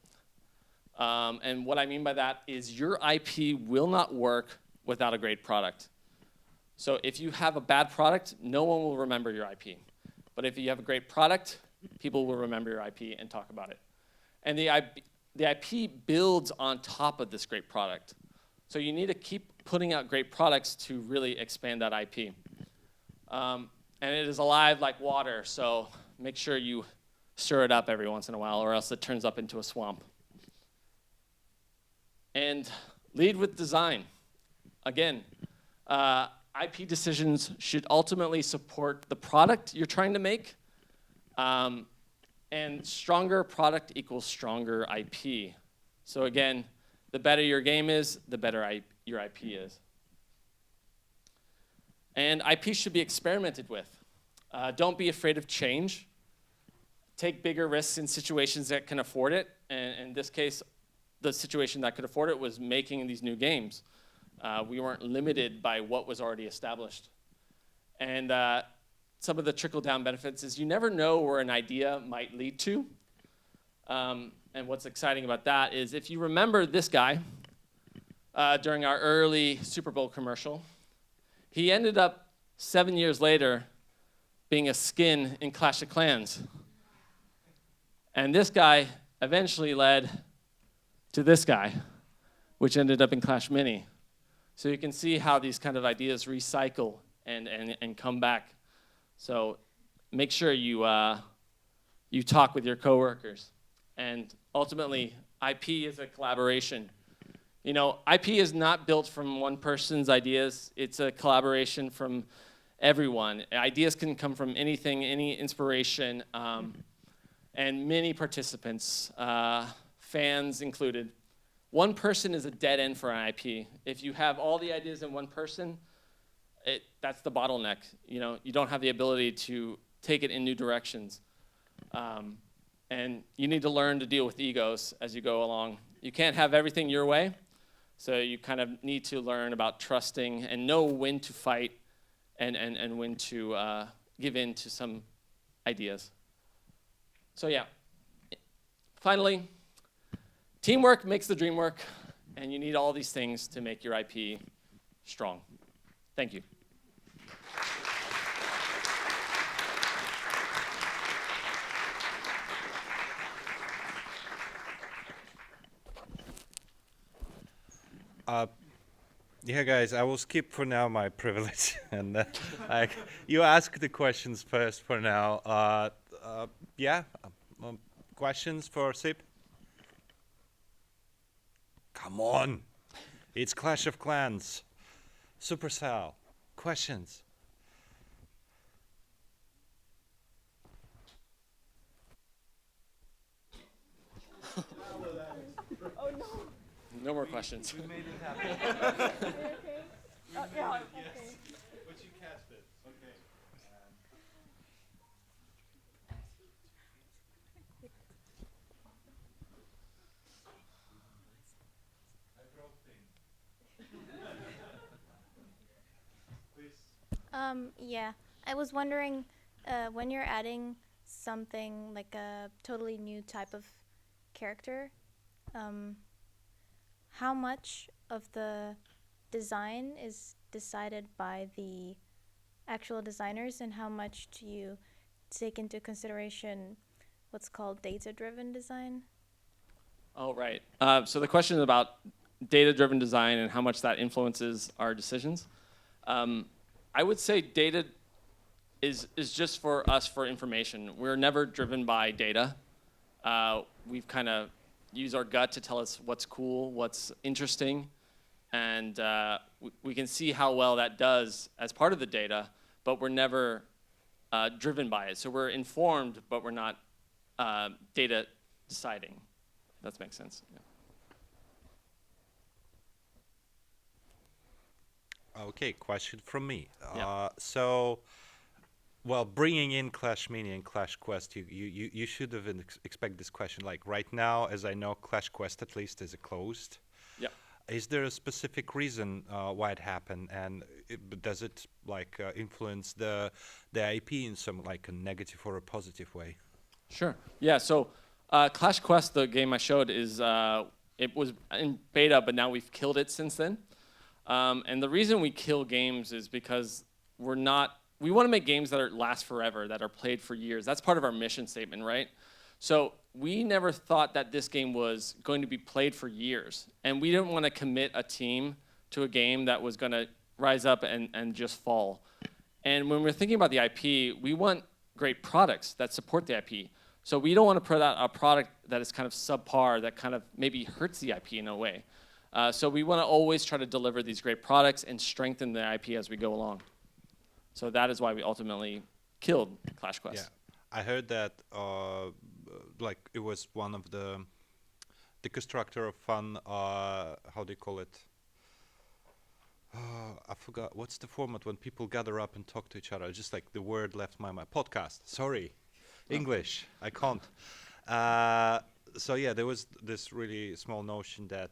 And what I mean by that is your IP will not work without a great product. So if you have a bad product, no one will remember your IP. But if you have a great product, people will remember your IP and talk about it. And the IP builds on top of this great product. So you need to keep putting out great products to really expand that IP. And it is alive like water, so make sure you stir it up every once in a while, or else it turns up into a swamp. And lead with design. Again, IP decisions should ultimately support the product you're trying to make. And stronger product equals stronger IP. So again, the better your game is, the better your IP is. And IP should be experimented with. Don't be afraid of change. Take bigger risks in situations that can afford it. And in this case, the situation that could afford it was making these new games. We weren't limited by what was already established. And some of the trickle-down benefits is you never know where an idea might lead to. And what's exciting about that is if you remember this guy during our early Super Bowl commercial, he ended up 7 years later being a skin in Clash of Clans. And this guy eventually led to this guy, which ended up in Clash Mini. So you can see how these kind of ideas recycle and come back. So make sure you talk with your coworkers. And ultimately, IP is a collaboration. You know, IP is not built from one person's ideas. It's a collaboration from everyone. Ideas can come from anything, any inspiration, and many participants, fans included. One person is a dead end for an IP. If you have all the ideas in one person, that's the bottleneck. You know, you don't have the ability to take it in new directions. And you need to learn to deal with egos as you go along. You can't have everything your way, so you kind of need to learn about trusting and know when to fight and when to give in to some ideas. So yeah, finally, teamwork makes the dream work, and you need all these things to make your IP strong. Thank you. Yeah, guys, I will skip for now my privilege, and you ask the questions first for now. Yeah, questions for Sip? Come on, it's Clash of Clans, Supercell. Questions? No more questions. We made it happen. But you cast it. Okay. I broke things. Please. Yeah, I was wondering when you're adding something like a totally new type of character, how much of the design is decided by the actual designers, and how much do you take into consideration what's called data-driven design? Oh, right. So the question is about data-driven design and how much that influences our decisions. I would say data is just for us for information. We're never driven by data. We've kind of used our gut to tell us what's cool, what's interesting, and we can see how well that does as part of the data, but we're never driven by it. So we're informed, but we're not data deciding. If that makes sense. Yeah. Okay, question from me. Yeah. Well, bringing in Clash Mini and Clash Quest, you should have expect this question. Like right now, as I know, Clash Quest at least is closed. Yeah. Is there a specific reason why it happened, and does it like influence the IP in some like a negative or a positive way? Sure. Yeah. So Clash Quest, the game I showed, is it was in beta, but now we've killed it since then. And the reason we kill games is because we want to make games that last forever, that are played for years. That's part of our mission statement, right? So we never thought that this game was going to be played for years. And we didn't want to commit a team to a game that was going to rise up and just fall. And when we're thinking about the IP, we want great products that support the IP. So we don't want to put out a product that is kind of subpar, that kind of maybe hurts the IP in a way. So we want to always try to deliver these great products and strengthen the IP as we go along. So that is why we ultimately killed Clash Quest. Yeah, I heard that like it was one of the constructor of fun. How do you call it? I forgot. What's the format when people gather up and talk to each other? Just like the word left my mind. Podcast. Sorry, English. I can't. So yeah, there was this really small notion that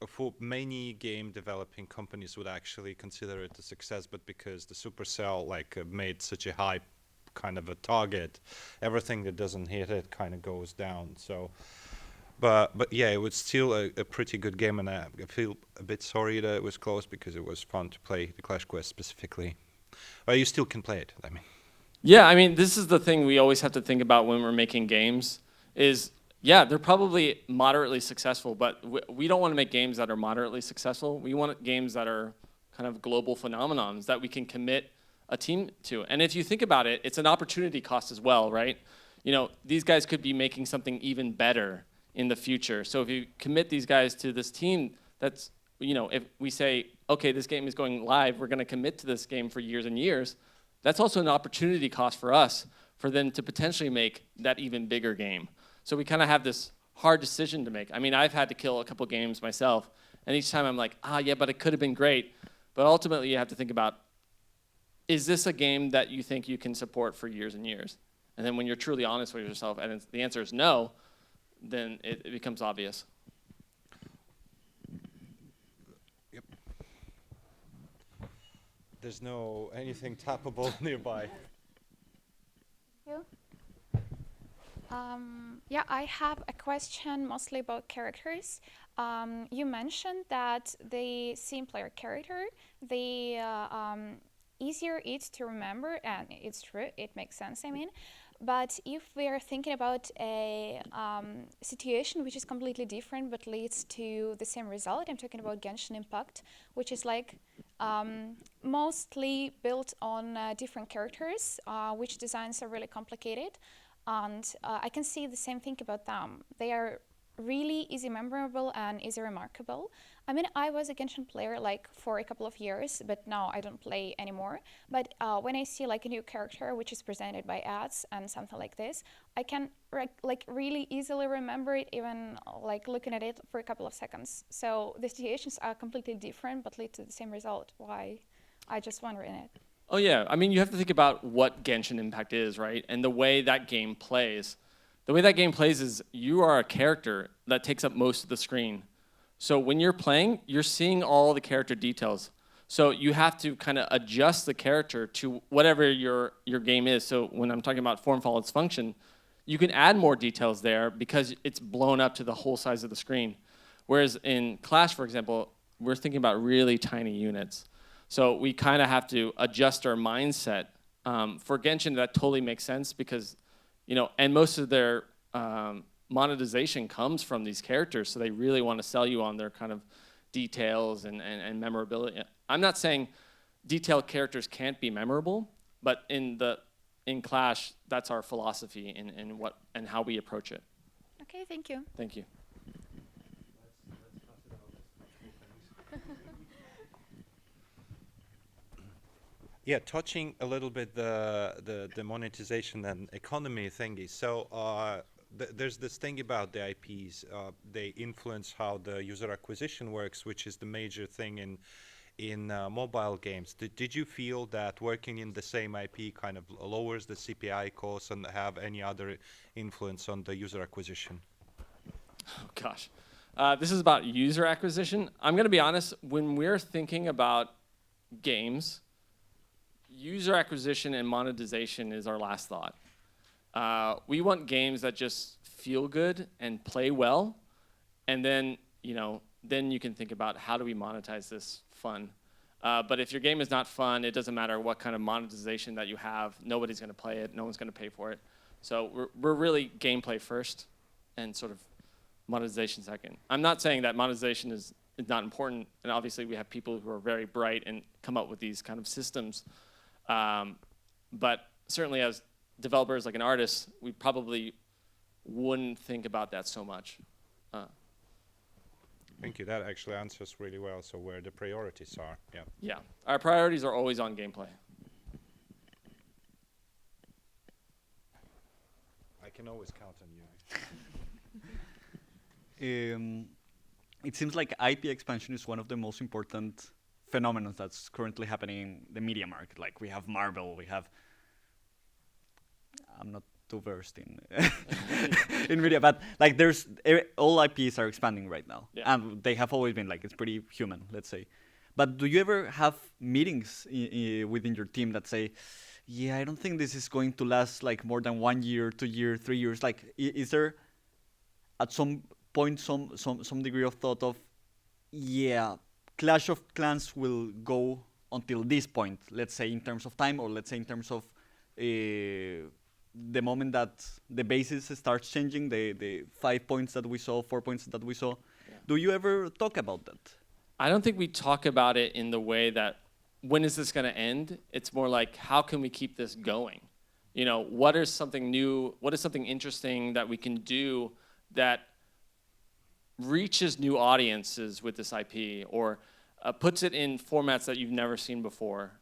for many game developing companies would actually consider it a success, but because the Supercell made such a high kind of a target, everything that doesn't hit it kind of goes down. So, but yeah, it was still a pretty good game, and I feel a bit sorry that it was closed because it was fun to play the Clash Quest specifically. But you still can play it. I mean. Yeah, I mean, this is the thing we always have to think about when we're making games is, yeah, they're probably moderately successful, but we don't want to make games that are moderately successful. We want games that are kind of global phenomenons that we can commit a team to. And if you think about it, it's an opportunity cost as well, right? You know, these guys could be making something even better in the future. So if you commit these guys to this team, that's, you know, if we say, okay, this game is going live, we're going to commit to this game for years and years, that's also an opportunity cost for us for them to potentially make that even bigger game. So we kind of have this hard decision to make. I mean, I've had to kill a couple games myself, and each time I'm like, yeah, but it could have been great. But ultimately, you have to think about, is this a game that you think you can support for years and years? And then when you're truly honest with yourself, and the answer is no, then it becomes obvious. Yep. There's no anything tappable nearby. You? Yeah, I have a question mostly about characters. You mentioned that the single-player character, the easier it's to remember, and it's true, it makes sense, I mean. But if we're thinking about a situation which is completely different but leads to the same result, I'm talking about Genshin Impact, which is like mostly built on different characters, which designs are really complicated. And I can see the same thing about them. They are really easy memorable and easy remarkable. I mean, I was a Genshin player like for a couple of years, but now I don't play anymore. But when I see like a new character which is presented by ads and something like this, I can like really easily remember it, even like looking at it for a couple of seconds. So the situations are completely different but lead to the same result. Why? I just wonder in it. Oh yeah, I mean, you have to think about what Genshin Impact is, right? And the way that game plays. The way that game plays is you are a character that takes up most of the screen. So when you're playing, you're seeing all the character details. So you have to kind of adjust the character to whatever your game is. So when I'm talking about form follows function, you can add more details there because it's blown up to the whole size of the screen. Whereas in Clash, for example, we're thinking about really tiny units. So we kind of have to adjust our mindset. For Genshin, that totally makes sense because, you know, and most of their monetization comes from these characters, so they really want to sell you on their kind of details and memorability. I'm not saying detailed characters can't be memorable, but in Clash, that's our philosophy and how we approach it. Okay, thank you. Thank you. Yeah, touching a little bit the monetization and economy thingy. So there's this thing about the IPs. They influence how the user acquisition works, which is the major thing in mobile games. Did you feel that working in the same IP kind of lowers the CPI costs and have any other influence on the user acquisition? Oh, gosh. This is about user acquisition. I'm going to be honest, when we're thinking about games, user acquisition and monetization is our last thought. We want games that just feel good and play well, and then then you can think about how do we monetize this fun. But if your game is not fun, it doesn't matter what kind of monetization that you have. Nobody's going to play it. No one's going to pay for it. So we're really gameplay first, and sort of monetization second. I'm not saying that monetization is not important, and obviously we have people who are very bright and come up with these kind of systems. But certainly as developers, like an artist, we probably wouldn't think about that so much. Thank you. That actually answers really well. So where the priorities are, yeah. Yeah, our priorities are always on gameplay. I can always count on you. It seems like IP expansion is one of the most important phenomena that's currently happening in the media market. Like we have Marvel, we have. I'm not too versed in in media, but like there's all IPs are expanding right now, Yeah. and they have always been like it's pretty human, let's say. But do you ever have meetings within your team that say, yeah, I don't think this is going to last like more than 1 year, 2 years, 3 years? Like, is there at some point some degree of thought of, yeah, Clash of Clans will go until this point, let's say in terms of time, or let's say in terms of the moment that the basis starts changing, the 5 points that we saw, 4 points that we saw. Yeah. Do you ever talk about that? I don't think we talk about it in the way that, when is this going to end? It's more like, how can we keep this going? What is something new? What is something interesting that we can do that reaches new audiences with this IP, or puts it in formats that you've never seen before?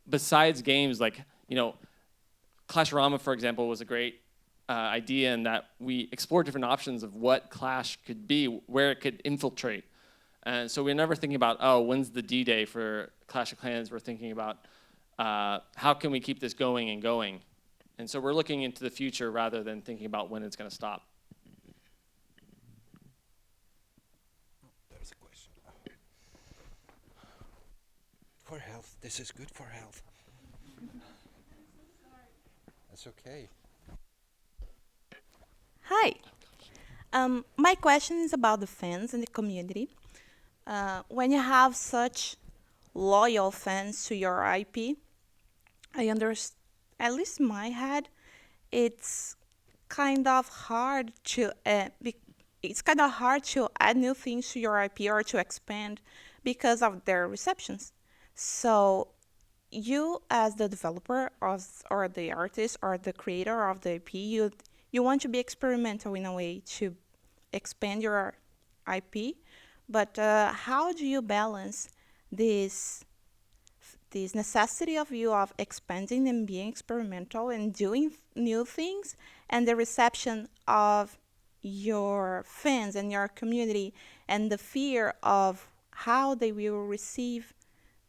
Besides games, like, Clash-Rama, for example, was a great idea in that we explored different options of what Clash could be, where it could infiltrate. And so we're never thinking about, oh, when's the D-Day for Clash of Clans? We're thinking about how can we keep this going and going? And so we're looking into the future rather than thinking about when it's going to stop. There's a question. For health. This is good for health. That's okay. Hi. My question is about the fans and the community. When you have such loyal fans to your IP, I understand, at least in my head, it's kind of hard to add new things to your IP or to expand because of their receptions. So you, as the developer or the artist or the creator of the IP, you want to be experimental in a way to expand your IP, but how do you balance this necessity of you of expanding and being experimental and doing new things, and the reception of your fans and your community, and the fear of how they will receive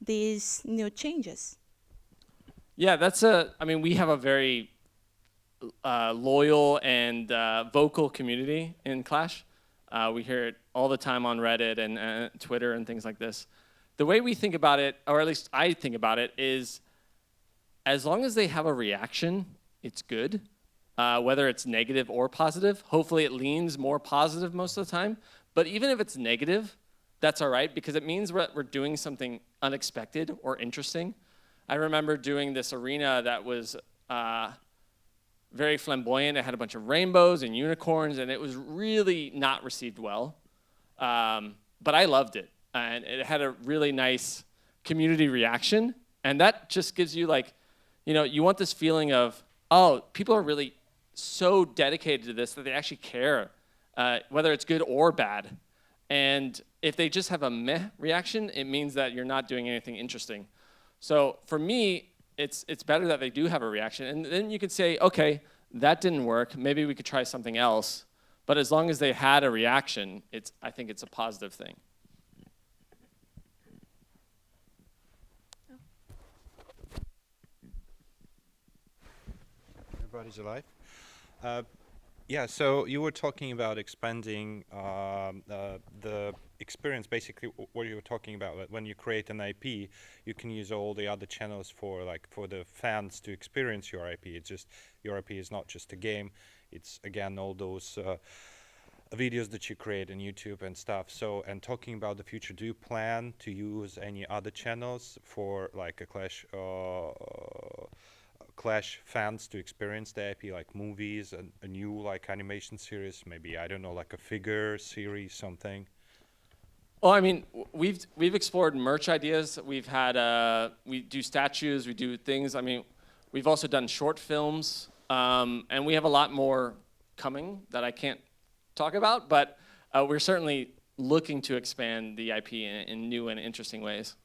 these new changes? Yeah, we have a very loyal and vocal community in Clash. We hear it all the time on Reddit and Twitter and things like this. The way we think about it, or at least I think about it, is as long as they have a reaction, it's good. Whether it's negative or positive. Hopefully it leans more positive most of the time. But even if it's negative, that's all right, because it means we're doing something unexpected or interesting. I remember doing this arena that was very flamboyant. It had a bunch of rainbows and unicorns, and it was really not received well. But I loved it, and it had a really nice community reaction. And that just gives you you want this feeling of, oh, people are really so dedicated to this that they actually care, whether it's good or bad. And if they just have a meh reaction, it means that you're not doing anything interesting. So for me, it's better that they do have a reaction. And then you could say, okay, that didn't work. Maybe we could try something else. But as long as they had a reaction, I think it's a positive thing. Everybody's alive? Yeah, so you were talking about expanding the experience. Basically, what you were talking about, that when you create an IP, you can use all the other channels for the fans to experience your IP. It's just, your IP is not just a game. It's, again, all those videos that you create on YouTube and stuff. So, and talking about the future, do you plan to use any other channels for like a Clash fans to experience the IP, like movies and a new like animation series, maybe, I don't know, like a figure series, something? Well, I mean, we've explored merch ideas. We've had we do statues, we do things. I mean, we've also done short films, and we have a lot more coming that I can't talk about. But we're certainly looking to expand the IP in new and interesting ways.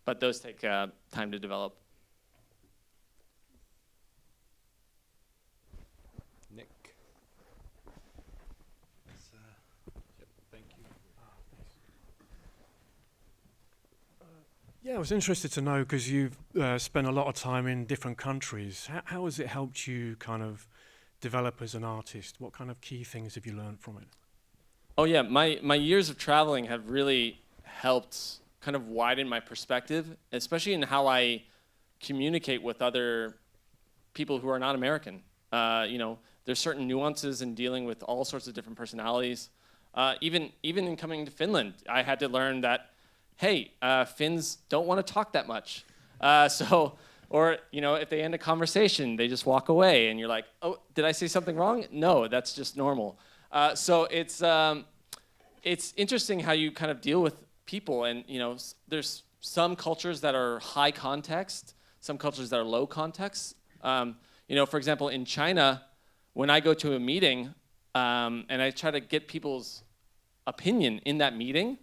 But those take time to develop. Nick. Thank you. Yeah, I was interested to know, because you've spent a lot of time in different countries. How has it helped you kind of develop as an artist? What kind of key things have you learned from it? Oh yeah, my years of traveling have really helped kind of widen my perspective, especially in how I communicate with other people who are not American. There's certain nuances in dealing with all sorts of different personalities. Even in coming to Finland, I had to learn that, hey, Finns don't want to talk that much. Or if they end a conversation, they just walk away, and you're like, oh, did I say something wrong? No, that's just normal. So it's interesting how you kind of deal with people, and there's some cultures that are high context, some cultures that are low context. For example, in China, when I go to a meeting and I try to get people's opinion in that meeting,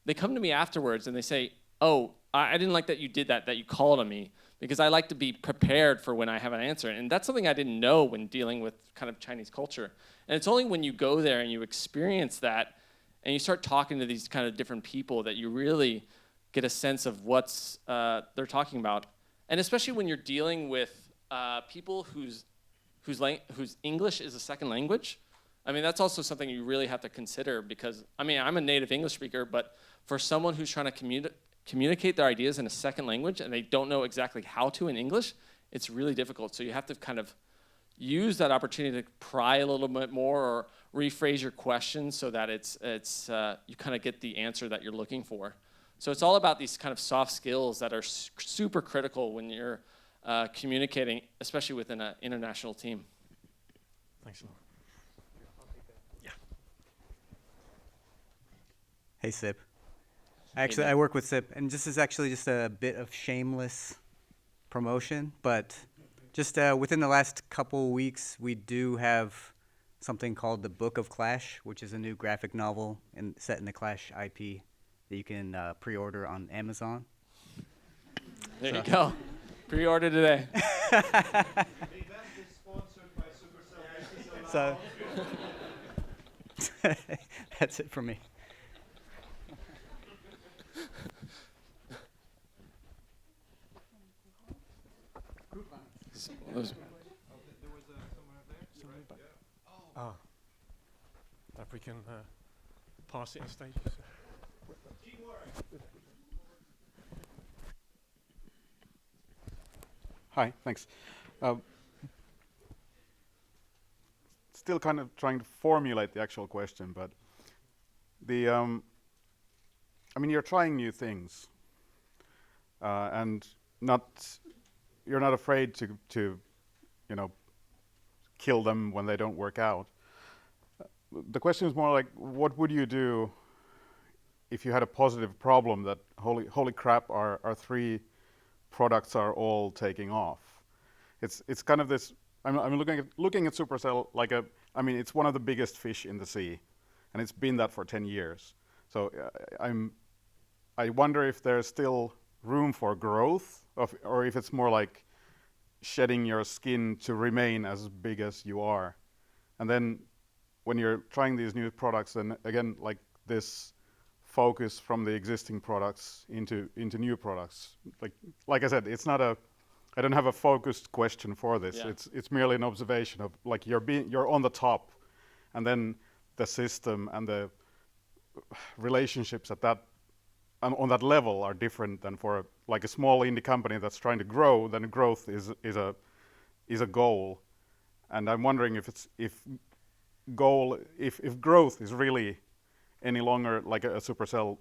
they come to me afterwards and they say, oh, I didn't like that you did that you called on me, because I like to be prepared for when I have an answer. And that's something I didn't know when dealing with kind of Chinese culture. And it's only when you go there and you experience that and you start talking to these kind of different people that you really get a sense of what's they're talking about. And especially when you're dealing with people whose English is a second language. I mean, that's also something you really have to consider, because, I mean, I'm a native English speaker, but for someone who's trying to communicate their ideas in a second language and they don't know exactly how to in English, it's really difficult. So you have to kind of use that opportunity to pry a little bit more or rephrase your question so that it's you kind of get the answer that you're looking for. So it's all about these kind of soft skills that are super critical when you're communicating, especially within an international team. Thanks a lot. Yeah. Hey, Cip. Actually, I work with Cip, and this is actually just a bit of shameless promotion, but just within the last couple weeks, we do have something called the Book of Clash, which is a new graphic novel set in the Clash IP that you can pre-order on Amazon. There you go. Pre-order today. The event is sponsored by Supercell. So that's it for me. If we can pass it in stages. Hi, thanks. Still kind of trying to formulate the actual question, but I mean, you're trying new things, and you're not afraid to kill them when they don't work out. The question is more like, what would you do if you had a positive problem that holy crap, our 3 products are all taking off? It's kind of this. I'm looking at Supercell like it's one of the biggest fish in the sea, and it's been that for 10 years. So I wonder if there's still room for growth, or if it's more like shedding your skin to remain as big as you are. And then when you're trying these new products, then again, like this focus from the existing products into new products. Like I said, it's not I don't have a focused question for this. Yeah. It's merely an observation of like you're on the top, and then the system and the relationships on that level are different than for a small indie company that's trying to grow. Then growth is a goal, and I'm wondering if goal, if growth is really any longer like a Supercell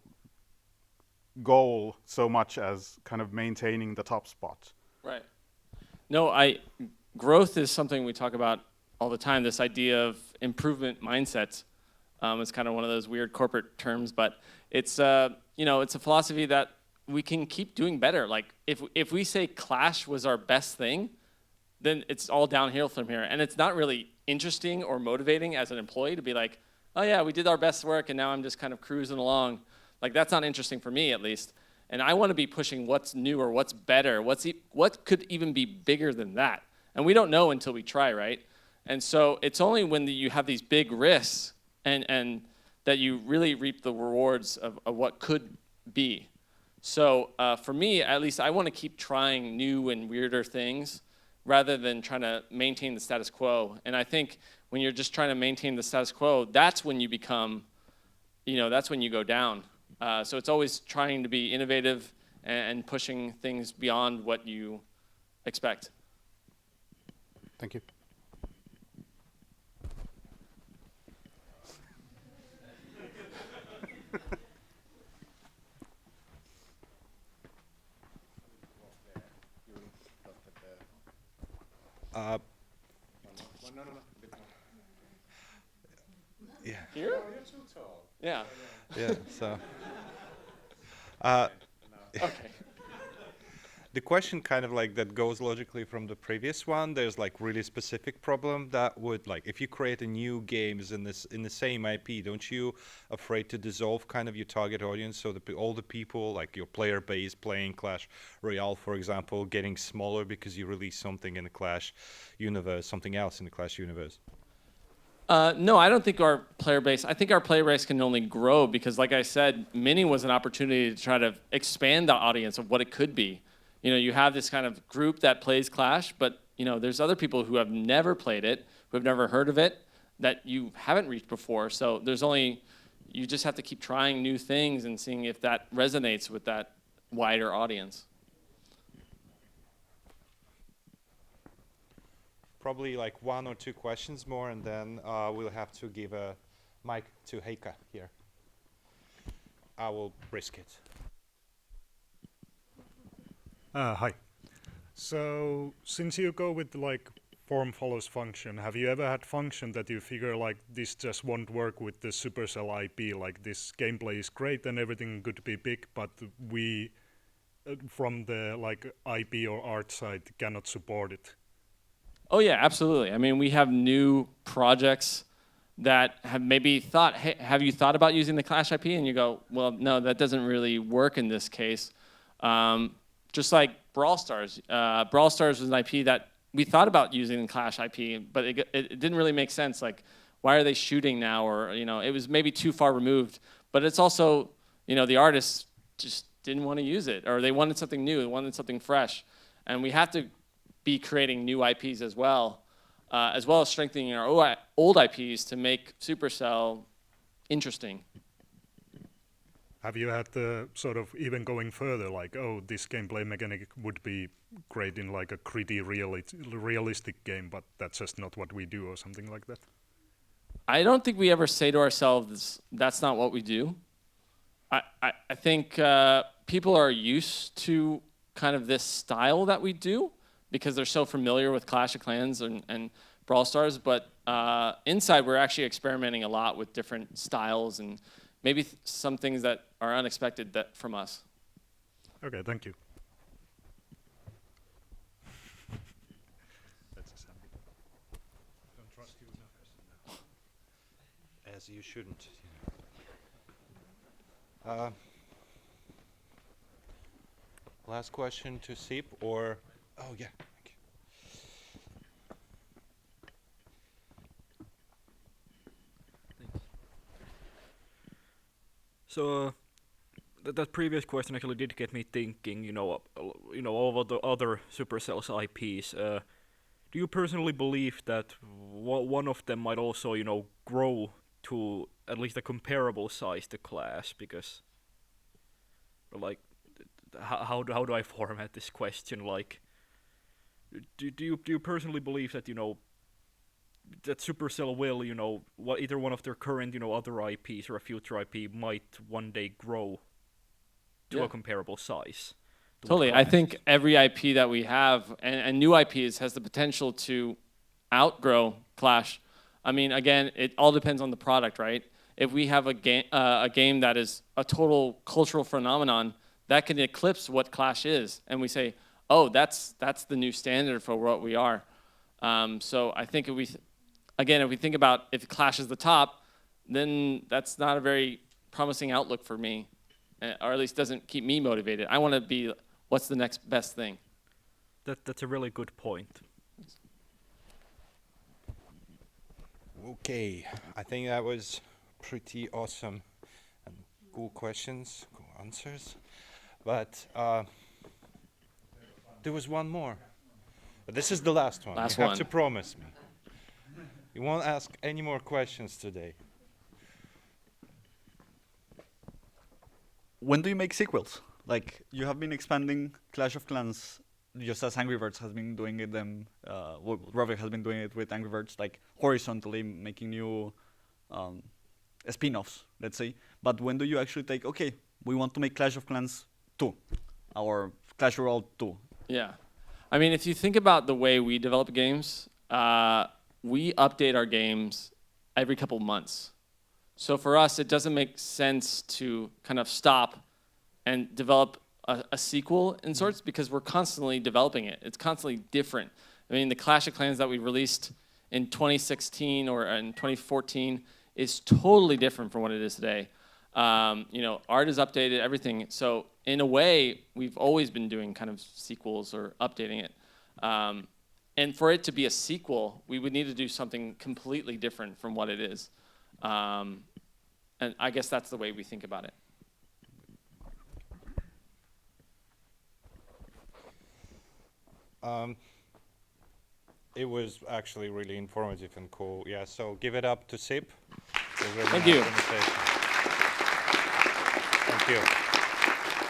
goal so much as kind of maintaining the top spot. Right. No, growth is something we talk about all the time. This idea of improvement mindset is kind of one of those weird corporate terms, but it's it's a philosophy that we can keep doing better. Like if we say Clash was our best thing, then it's all downhill from here, and it's not really interesting or motivating as an employee to be like, oh yeah, we did our best work, and now I'm just kind of cruising along. Like that's not interesting for me, at least. And I want to be pushing what's new or what's better, what could even be bigger than that. And we don't know until we try, right? And so it's only when you have these big risks and that you really reap the rewards of what could be. So for me, at least, I want to keep trying new and weirder things rather than trying to maintain the status quo. And I think when you're just trying to maintain the status quo, that's when you become, that's when you go down. So it's always trying to be innovative and pushing things beyond what you expect. Thank you. Yeah. Here? Yeah. Yeah. So. Okay. The question kind of like that goes logically from the previous one. There's like really specific problem that would like if you create a new games in the same IP, don't you afraid to dissolve kind of your target audience? So all the people like your player base playing Clash Royale, for example, getting smaller because you release something in the Clash universe, something else in the Clash universe. No, I don't think I think our player base can only grow because, like I said, Mini was an opportunity to try to expand the audience of what it could be. You have this kind of group that plays Clash, but, there's other people who have never played it, who have never heard of it, that you haven't reached before. So you just have to keep trying new things and seeing if that resonates with that wider audience. Probably like one or two questions more, and then we'll have to give a mic to Heikka here. I will risk it. Hi. So, since you go with like form follows function, have you ever had function that you figure like this just won't work with the Supercell IP? Like this gameplay is great and everything could be big, but we, from the like IP or art side, cannot support it? Oh yeah, absolutely. I mean, we have new projects that have maybe thought, hey, have you thought about using the Clash IP? And you go, well, no, that doesn't really work in this case. Just like Brawl Stars. Brawl Stars was an IP that we thought about using in Clash IP, but it didn't really make sense. Like, why are they shooting now? Or, it was maybe too far removed. But it's also, the artists just didn't want to use it, or they wanted something new, they wanted something fresh. And we have to be creating new IPs as well as strengthening our old IPs to make Supercell interesting. Have you had the sort of even going further, like, oh, this gameplay mechanic would be great in like a gritty, realistic game, but that's just not what we do, or something like that? I don't think we ever say to ourselves, that's not what we do. I think people are used to kind of this style that we do because they're so familiar with Clash of Clans and Brawl Stars, but inside we're actually experimenting a lot with different styles and maybe some things that are unexpected from us. Okay, thank you. Don't trust you enough. As you shouldn't. Last question to Sip, or oh yeah. So that previous question actually did get me thinking. Over the other Supercell's IPs. Do you personally believe that one of them might also, grow to at least a comparable size to Clash? Because, like, how do I format this question? Like, do you personally believe that that Supercell will, either one of their current, other IPs or a future IP might one day grow to Yeah. a comparable size. to what Totally. I Clash think is. every IP that we have and new IPs has the potential to outgrow Clash. I mean, again, it all depends on the product, right? If we have a game that is a total cultural phenomenon, that can eclipse what Clash is, and we say, oh, that's the new standard for what we are. So I think if we think about if Clash is the top, then that's not a very promising outlook for me, or at least doesn't keep me motivated. I want to be, what's the next best thing? That's a really good point. Okay, I think that was pretty awesome and cool questions, cool answers. But there was one more. But this is the last one. Last You have one. to promise me. You won't ask any more questions today. When do you make sequels? Like, you have been expanding Clash of Clans just as Angry Birds has been doing it. Robert has been doing it with Angry Birds, like horizontally making new spin-offs, let's say. But when do you actually take, okay, we want to make Clash of Clans 2 or Clash Royale 2? Yeah. I mean, if you think about the way we develop games, we update our games every couple months. So for us, it doesn't make sense to kind of stop and develop a sequel in sorts, because we're constantly developing it. It's constantly different. I mean, the Clash of Clans that we released in 2016 or in 2014 is totally different from what it is today. Art is updated, everything. So in a way, we've always been doing kind of sequels or updating it. And for it to be a sequel, we would need to do something completely different from what it is. And I guess that's the way we think about it. It was actually really informative and cool. Yeah, so give it up to Sip. Thank you. Thank you.